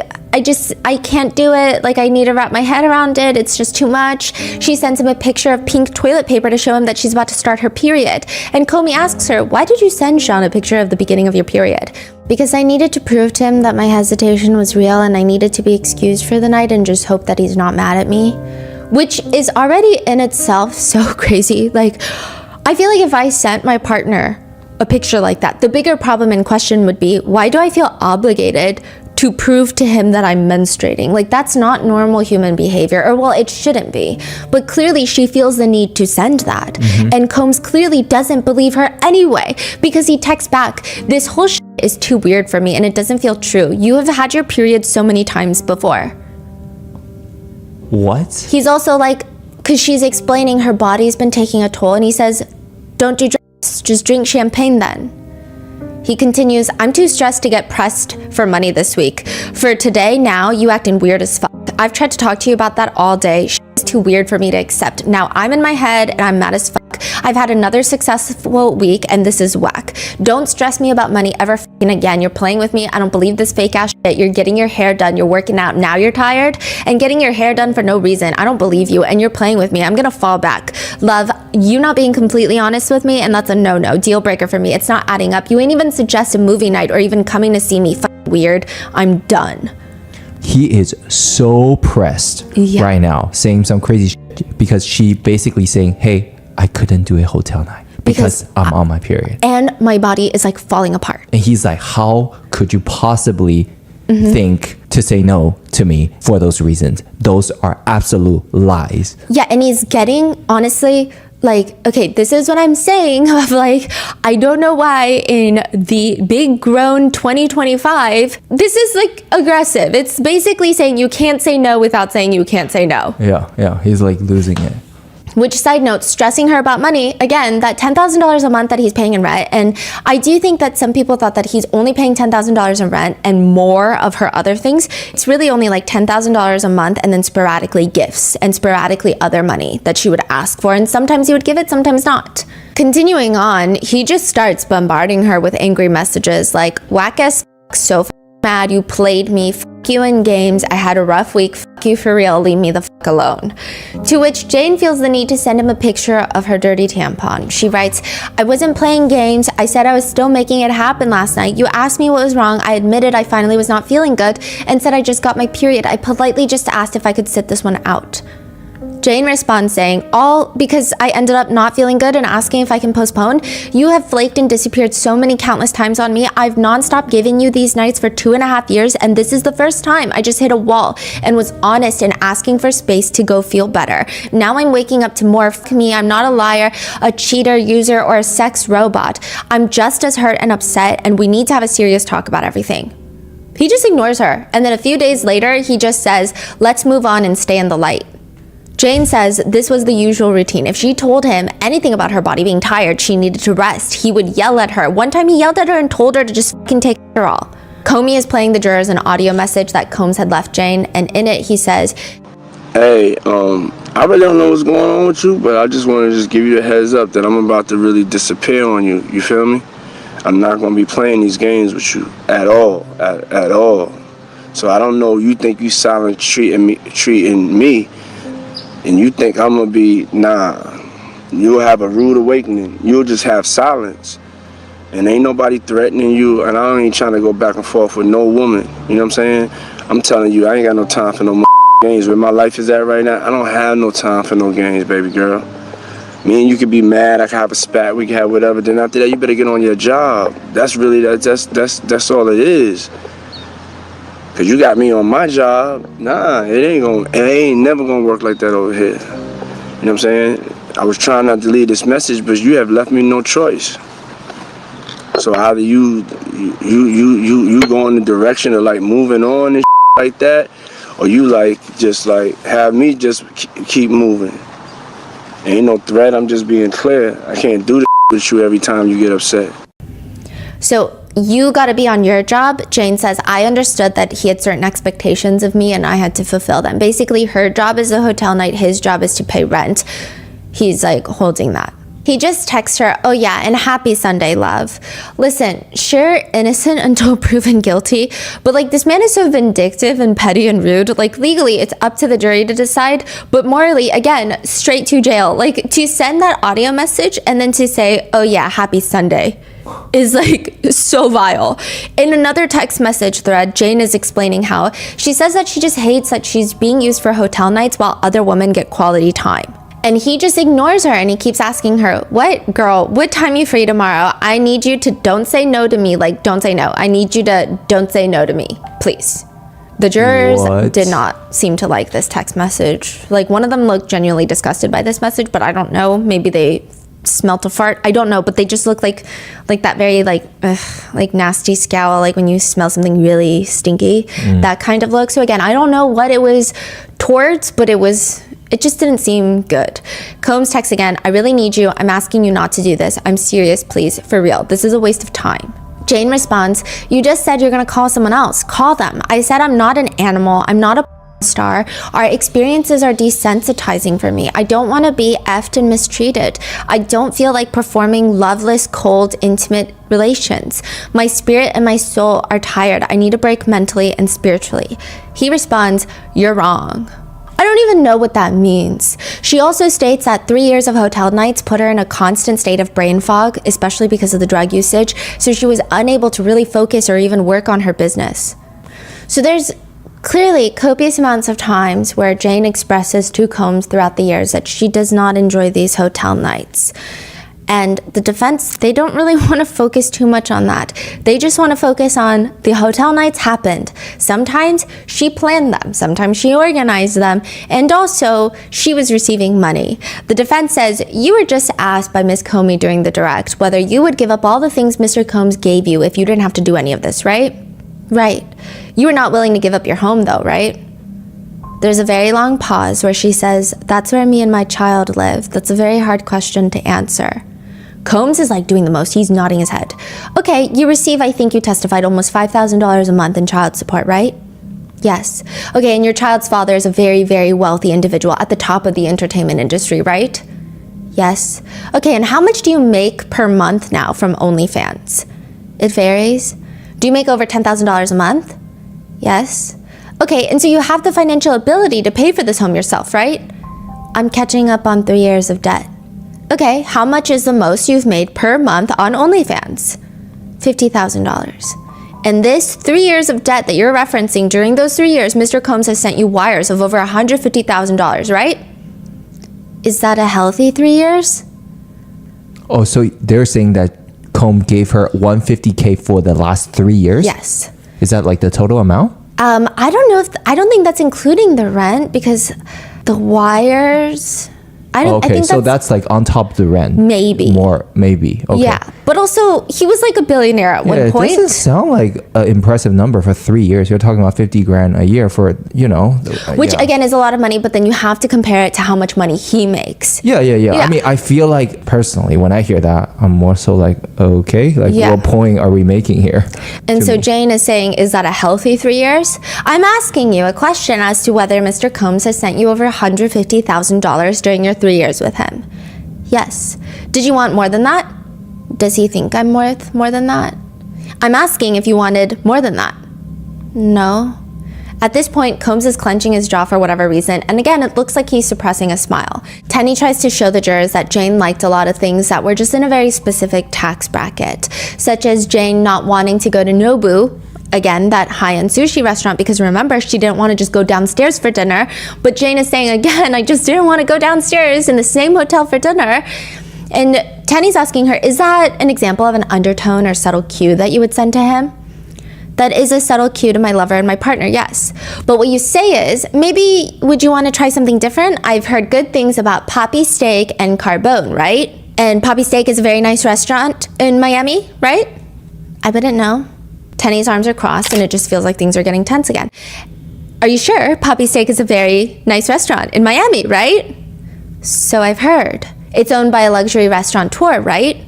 can't do it. I need to wrap my head around it. It's just too much. She sends him a picture of pink toilet paper to show him that she's about to start her period. And Comey asks her, why did you send Sean a picture of the beginning of your period? Because I needed to prove to him that my hesitation was real and I needed to be excused for the night and just hope that he's not mad at me. Which is already in itself so crazy. I feel like if I sent my partner a picture like that, the bigger problem in question would be, why do I feel obligated to prove to him that I'm menstruating? That's not normal human behavior, or well, it shouldn't be. But clearly she feels the need to send that. Mm-hmm. And Combs clearly doesn't believe her anyway, because he texts back, this whole shit is too weird for me and it doesn't feel true. You have had your period so many times before. What? He's also because she's explaining her body's been taking a toll, and he says, don't do drugs, just drink champagne then. He continues, I'm too stressed to get pressed for money this week. For today, now, you acting weird as fuck. I've tried to talk to you about that all day. It's too weird for me to accept. Now I'm in my head and I'm mad as fuck. I've had another successful week and this is whack. Don't stress me about money ever f***ing again. You're playing with me. I don't believe this fake ass shit. You're getting your hair done. You're working out. Now you're tired and getting your hair done for no reason. I don't believe you and you're playing with me. I'm gonna fall back. Love, you not being completely honest with me, and that's a no-no. Deal breaker for me. It's not adding up. You ain't even suggest a movie night or even coming to see me. Weird. I'm done. He is so pressed right now, saying some crazy shit because she basically saying, hey, I couldn't do a hotel night because I'm on my period. And my body is falling apart. And he's like, how could you possibly think to say no to me for those reasons? Those are absolute lies. Yeah, and he's getting, honestly, okay, this is what I'm saying of I don't know why in the big grown 2025, this is aggressive. It's basically saying you can't say no without saying you can't say no. Yeah, he's losing it. Which, side note, stressing her about money, again, that $10,000 a month that he's paying in rent. And I do think that some people thought that he's only paying $10,000 in rent and more of her other things. It's really only $10,000 a month and then sporadically gifts and sporadically other money that she would ask for. And sometimes he would give it, sometimes not. Continuing on, he just starts bombarding her with angry messages whack ass, so mad, you played me, fuck you in games, I had a rough week, fuck you for real, leave me the fuck alone. To which Jane feels the need to send him a picture of her dirty tampon. She writes, I wasn't playing games, I said I was still making it happen last night. You asked me what was wrong, I admitted I finally was not feeling good, and said I just got my period. I politely just asked if I could sit this one out. Jane responds saying, all because I ended up not feeling good and asking if I can postpone. You have flaked and disappeared so many countless times on me. I've nonstop given you these nights for 2.5 years, and this is the first time I just hit a wall and was honest in asking for space to go feel better. Now I'm waking up to more f me. I'm not a liar, a cheater, user, or a sex robot. I'm just as hurt and upset, and we need to have a serious talk about everything. He just ignores her, and then a few days later, he just says, let's move on and stay in the light. Jane says this was the usual routine. If she told him anything about her body being tired, she needed to rest, he would yell at her. One time he yelled at her and told her to just fucking take her all. Comey is playing the jurors an audio message that Combs had left Jane, and in it he says, hey, I really don't know what's going on with you, but I just want to just give you a heads up that I'm about to really disappear on you. You feel me? I'm not going to be playing these games with you at all, at all. So I don't know, you think you silent treating me, and you think I'm gonna be, nah, you'll have a rude awakening. You'll just have silence. And ain't nobody threatening you, and I ain't trying to go back and forth with no woman. You know what I'm saying? I'm telling you, I ain't got no time for no games. Where my life is at right now, I don't have no time for no games, baby girl. Me and you could be mad, I could have a spat, we could have whatever. Then after that, you better get on your job. That's really, that's all it is. Cause you got me on my job. Nah, it ain't never gonna work like that over here. You know what I'm saying? I was trying not to leave this message, but you have left me no choice. So either you go in the direction of like moving on and like that, or you like just like have me just keep moving. Ain't no threat. I'm just being clear. I can't do this with you every time you get upset. So you got to be on your job. Jane says, I understood that he had certain expectations of me and I had to fulfill them. Basically, her job is a hotel night. His job is to pay rent. He's like holding that. He just texts her, oh yeah, and happy Sunday, love. Listen, sure, innocent until proven guilty, but like this man is so vindictive and petty and rude. Like legally, it's up to the jury to decide, but morally, again, straight to jail. Like to send that audio message and then to say, oh yeah, happy Sunday, is like so vile. In another text message thread, Jane is explaining how she says that she just hates that she's being used for hotel nights while other women get quality time. And he just ignores her and he keeps asking her, what girl, what time you free tomorrow? I need you to don't say no to me. Like, don't say no. I need you to don't say no to me, please. The jurors did not seem to like this text message. Like one of them looked genuinely disgusted by this message, but I don't know. Maybe they smelt a fart. I don't know, but they just look like that very like nasty scowl, like when you smell something really stinky, that kind of look. So again, I don't know what it was towards, but it just didn't seem good. Combs texts again, I really need you. I'm asking you not to do this. I'm serious, please, for real. This is a waste of time. Jane responds, you just said you're gonna call someone else. Call them. I said I'm not an animal. I'm not a star. Our experiences are desensitizing for me. I don't want to be effed and mistreated. I don't feel like performing loveless, cold, intimate relations. My spirit and my soul are tired. I need a break mentally and spiritually. He responds, you're wrong. I don't even know what that means. She also states that 3 years of hotel nights put her in a constant state of brain fog, especially because of the drug usage, so she was unable to really focus or even work on her business. So there's clearly copious amounts of times where Jane expresses to Combs throughout the years that she does not enjoy these hotel nights. And the defense, they don't really want to focus too much on that. They just want to focus on the hotel nights happened. Sometimes she planned them, sometimes she organized them, and also she was receiving money. The defense says, you were just asked by Ms. Comey during the direct whether you would give up all the things Mr. Combs gave you if you didn't have to do any of this, right? Right. You were not willing to give up your home though, right? There's a very long pause where she says, that's where me and my child live. That's a very hard question to answer. Combs is like doing the most. He's nodding his head. Okay, you receive, I think you testified, almost $5,000 a month in child support, right? Yes. Okay, and your child's father is a very, very wealthy individual at the top of the entertainment industry, right? Yes. Okay, and how much do you make per month now from OnlyFans? It varies. Do you make over $10,000 a month? Yes. Okay, and so you have the financial ability to pay for this home yourself, right? I'm catching up on 3 years of debt. Okay, how much is the most you've made per month on OnlyFans? $50,000. And this 3 years of debt that you're referencing, during those 3 years, Mr. Combs has sent you wires of over $150,000, right? Is that a healthy 3 years? Oh, so they're saying that Combs gave her $150K for the last 3 years? Yes. Is that like the total amount? I don't know I don't think that's including the rent, because the wires, I think so that's like on top of the rent. Maybe. More, maybe. Okay. Yeah, but also he was like a billionaire at one point. It doesn't sound like an impressive number for 3 years. You're talking about 50 grand a year for, Which again is a lot of money, but then you have to compare it to how much money he makes. Yeah. I mean, I feel like personally when I hear that, I'm more so like, okay, like what point are we making here? And so Jane is saying, is that a healthy 3 years? I'm asking you a question as to whether Mr. Combs has sent you over $150,000 during your 3 years with him. Yes. Did you want more than that? Does he think I'm worth more than that? I'm asking if you wanted more than that. No. At this point, Combs is clenching his jaw for whatever reason, and again, it looks like he's suppressing a smile. Tenny tries to show the jurors that Jane liked a lot of things that were just in a very specific tax bracket, such as Jane not wanting to go to Nobu, again, that high-end sushi restaurant, because remember, she didn't want to just go downstairs for dinner, but Jane is saying, again, I just didn't want to go downstairs in the same hotel for dinner. And Tenny's asking her, is that an example of an undertone or subtle cue that you would send to him? That is a subtle cue to my lover and my partner, yes. But what you say is, maybe would you want to try something different? I've heard good things about Poppy Steak and Carbone, right? And Poppy Steak is a very nice restaurant in Miami, right? I wouldn't know. Tenny's arms are crossed and it just feels like things are getting tense again. Are you sure Poppy Steak is a very nice restaurant in Miami, right? So I've heard. It's owned by a luxury restaurateur, right?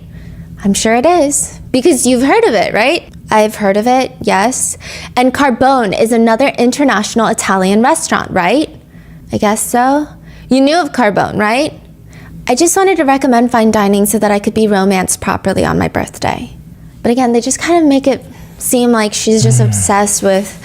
I'm sure it is. Because you've heard of it, right? I've heard of it, yes. And Carbone is another international Italian restaurant, right? I guess so. You knew of Carbone, right? I just wanted to recommend fine dining so that I could be romanced properly on my birthday. But again, they just kind of make it seem like she's just obsessed with...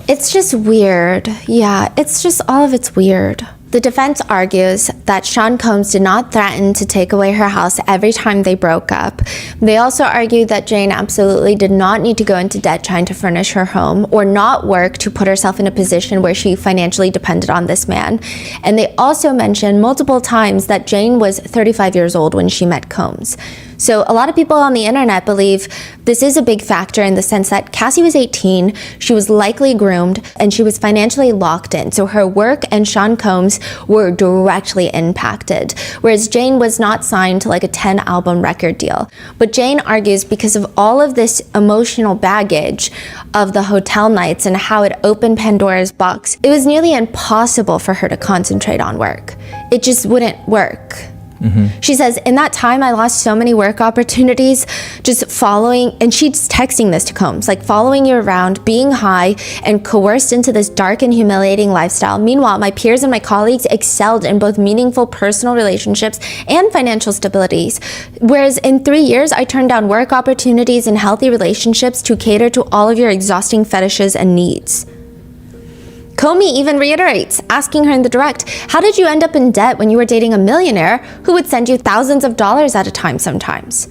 It's just weird. Yeah, it's just all of it's weird. The defense argues that Sean Combs did not threaten to take away her house every time they broke up. They also argue that Jane absolutely did not need to go into debt trying to furnish her home or not work to put herself in a position where she financially depended on this man. And they also mention multiple times that Jane was 35 years old when she met Combs. So a lot of people on the internet believe this is a big factor in the sense that Cassie was 18, she was likely groomed, and she was financially locked in. So her work and Sean Combs were directly impacted, whereas Jane was not signed to like a 10-album record deal. But Jane argues because of all of this emotional baggage of the hotel nights and how it opened Pandora's box, it was nearly impossible for her to concentrate on work. It just wouldn't work. She says, in that time, I lost so many work opportunities just following, and she's texting this to Combs, like following you around, being high, and coerced into this dark and humiliating lifestyle. Meanwhile, my peers and my colleagues excelled in both meaningful personal relationships and financial stabilities. Whereas in 3 years, I turned down work opportunities and healthy relationships to cater to all of your exhausting fetishes and needs. Comey even reiterates, asking her in the direct, how did you end up in debt when you were dating a millionaire who would send you thousands of dollars at a time sometimes?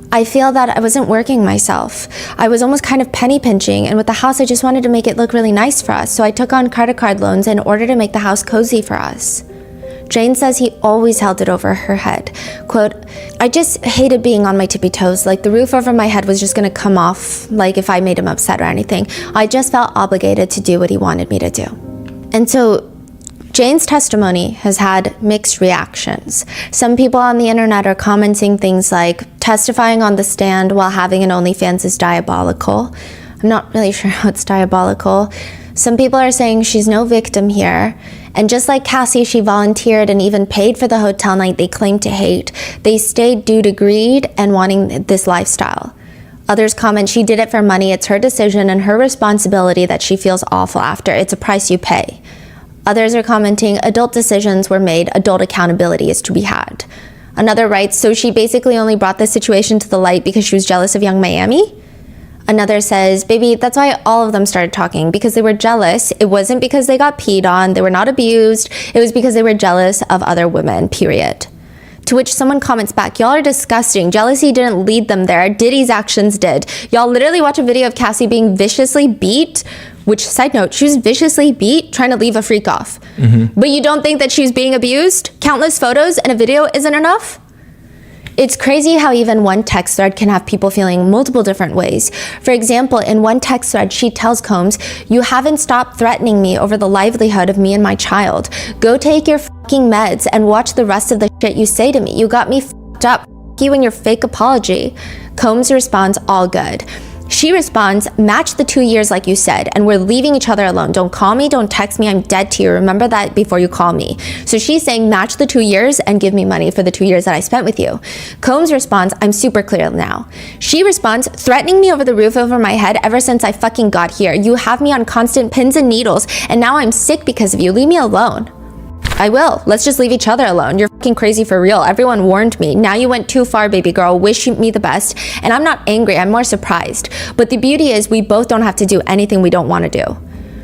I feel that I wasn't working myself. I was almost kind of penny pinching, and with the house, I just wanted to make it look really nice for us, so I took on credit card loans in order to make the house cozy for us. Jane says he always held it over her head. Quote, I just hated being on my tippy toes, like the roof over my head was just gonna come off, like if I made him upset or anything. I just felt obligated to do what he wanted me to do. And so Jane's testimony has had mixed reactions. Some people on the internet are commenting things like, testifying on the stand while having an OnlyFans is diabolical. I'm not really sure how it's diabolical. Some people are saying she's no victim here. And just like Cassie, she volunteered and even paid for the hotel night they claimed to hate. They stayed due to greed and wanting this lifestyle. Others comment she did it for money. It's her decision and her responsibility that she feels awful after. It's a price you pay. Others are commenting adult decisions were made. Adult accountability is to be had. Another writes, so she basically only brought this situation to the light because she was jealous of Young Miami? Another says, baby, that's why all of them started talking, because they were jealous. It wasn't because they got peed on. They were not abused. It was because they were jealous of other women, period. To which someone comments back, y'all are disgusting. Jealousy didn't lead them there. Diddy's actions did. Y'all literally watch a video of Cassie being viciously beat, which, side note, she was viciously beat trying to leave a freak off. But you don't think that she was being abused? Countless photos and a video isn't enough? It's crazy how even one text thread can have people feeling multiple different ways. For example, in one text thread, she tells Combs, you haven't stopped threatening me over the livelihood of me and my child. Go take your fucking meds and watch the rest of the shit you say to me. You got me fucked up. Fuck you and your fake apology. Combs responds, all good. She responds, match the 2 years like you said, and we're leaving each other alone. Don't call me, don't text me, I'm dead to you. Remember that before you call me. So she's saying match the 2 years and give me money for the 2 years that I spent with you. Combs responds, I'm super clear now. She responds, threatening me over the roof over my head ever since I fucking got here. You have me on constant pins and needles, and now I'm sick because of you. Leave me alone. I will. Let's just leave each other alone. You're fucking crazy for real. Everyone warned me. Now you went too far, baby girl. Wish me the best. And I'm not angry. I'm more surprised. But the beauty is we both don't have to do anything we don't want to do.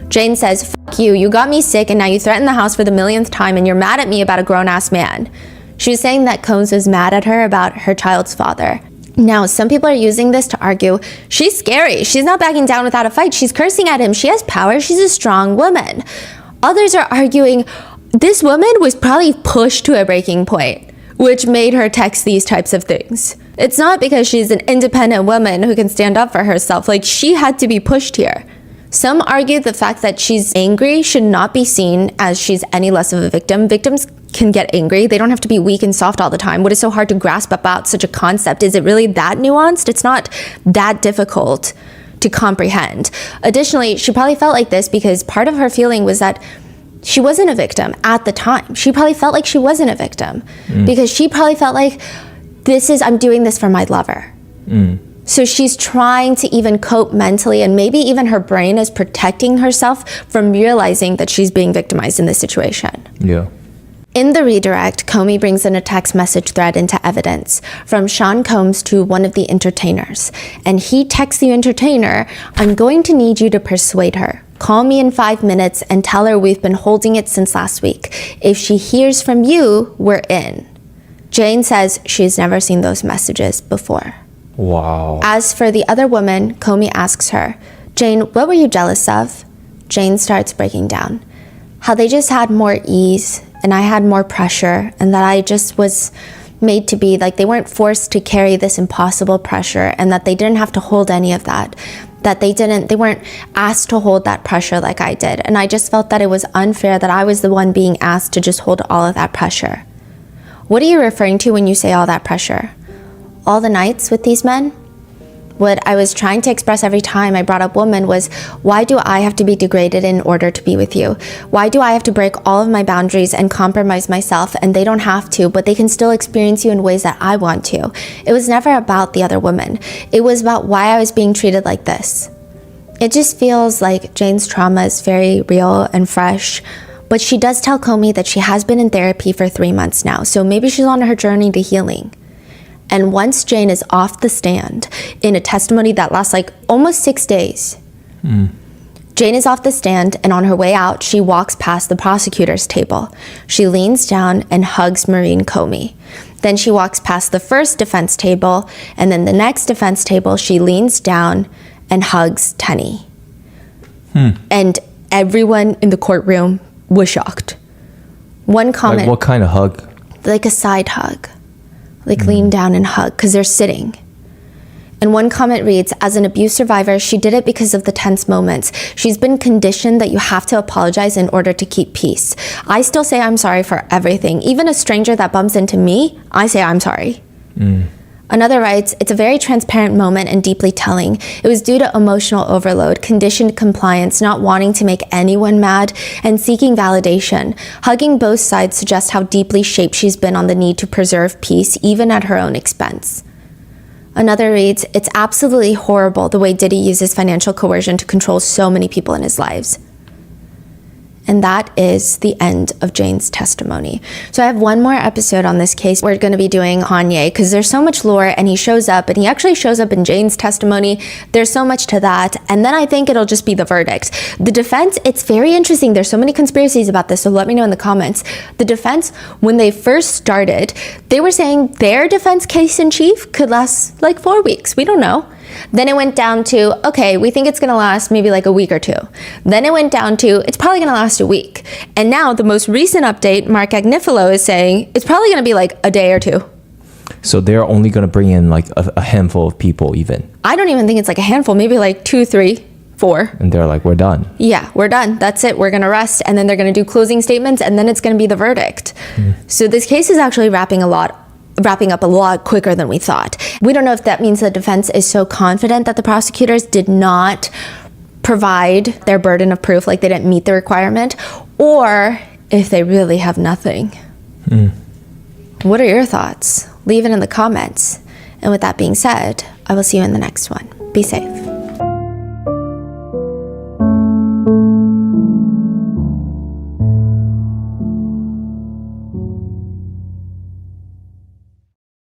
Jane says, fuck you. You got me sick and now you threaten the house for the millionth time and you're mad at me about a grown-ass man. She was saying that Combs was mad at her about her child's father. Now, some people are using this to argue, she's scary. She's not backing down without a fight. She's cursing at him. She has power. She's a strong woman. Others are arguing, this woman was probably pushed to a breaking point, which made her text these types of things. It's not because she's an independent woman who can stand up for herself. Like, she had to be pushed here. Some argue the fact that she's angry should not be seen as she's any less of a victim. Victims can get angry. They don't have to be weak and soft all the time. What is so hard to grasp about such a concept? Is it really that nuanced? It's not that difficult to comprehend. Additionally, she probably felt like this because part of her feeling was that she wasn't a victim at the time. She probably felt like she wasn't a victim because she probably felt like I'm doing this for my lover. So she's trying to even cope mentally, and maybe even her brain is protecting herself from realizing that she's being victimized in this situation. Yeah. In the redirect, Comey brings in a text message thread into evidence from Sean Combs to one of the entertainers. And he texts the entertainer, I'm going to need you to persuade her. Call me in 5 minutes and tell her we've been holding it since last week. If she hears from you, we're in. Jane says she's never seen those messages before. Wow. As for the other woman, Comey asks her, Jane, what were you jealous of? Jane starts breaking down. How they just had more ease and I had more pressure, and that I just was made to be like they weren't forced to carry this impossible pressure, and that they didn't have to hold any of that. That they weren't asked to hold that pressure like I did. And I just felt that it was unfair that I was the one being asked to just hold all of that pressure. What are you referring to when you say all that pressure? All the nights with these men? What I was trying to express every time I brought up woman was, why do I have to be degraded in order to be with you? Why do I have to break all of my boundaries and compromise myself, and they don't have to, but they can still experience you in ways that I want to? It was never about the other woman. It was about why I was being treated like this. It just feels like Jane's trauma is very real and fresh, but she does tell Comey that she has been in therapy for 3 months now, so maybe she's on her journey to healing. And once Jane is off the stand in a testimony that lasts like almost 6 days, Jane is off the stand, and on her way out, she walks past the prosecutor's table. She leans down and hugs Maureen Comey. Then she walks past the first defense table, and then the next defense table, she leans down and hugs Tenny. And everyone in the courtroom was shocked. One comment. Like what kind of hug? Like a side hug. Like lean down and hug, because they're sitting. And one comment reads, as an abuse survivor, she did it because of the tense moments. She's been conditioned that you have to apologize in order to keep peace. I still say I'm sorry for everything. Even a stranger that bumps into me, I say I'm sorry. Another writes, it's a very transparent moment and deeply telling. It was due to emotional overload, conditioned compliance, not wanting to make anyone mad, and seeking validation. Hugging both sides suggests how deeply shaped she's been on the need to preserve peace, even at her own expense. Another reads, it's absolutely horrible the way Diddy uses financial coercion to control so many people in his lives. And that is the end of Jane's testimony. So I have one more episode on this case. We're going to be doing Kanye because there's so much lore, and he shows up, and he actually shows up in Jane's testimony. There's so much to that. And then I think it'll just be the verdict. The defense, it's very interesting. There's so many conspiracies about this, so let me know in the comments. The defense, when they first started, they were saying their defense case in chief could last like 4 weeks. We don't know. Then it went down to, okay, we think it's going to last maybe like a week or two. Then it went down to, it's probably going to last a week. And now the most recent update, Mark Agnifilo is saying it's probably going to be like a day or two. So they're only going to bring in like a handful of people even. I don't even think it's like a handful, maybe like 2, 3, 4. And they're like, we're done. Yeah, we're done. That's it. We're going to rest. And then they're going to do closing statements, and then it's going to be the verdict. So this case is actually wrapping up a lot quicker than we thought. We don't know if that means the defense is so confident that the prosecutors did not provide their burden of proof, like they didn't meet the requirement, or if they really have nothing. What are your thoughts? Leave it in the comments. And with that being said, I will see you in the next one. Be safe.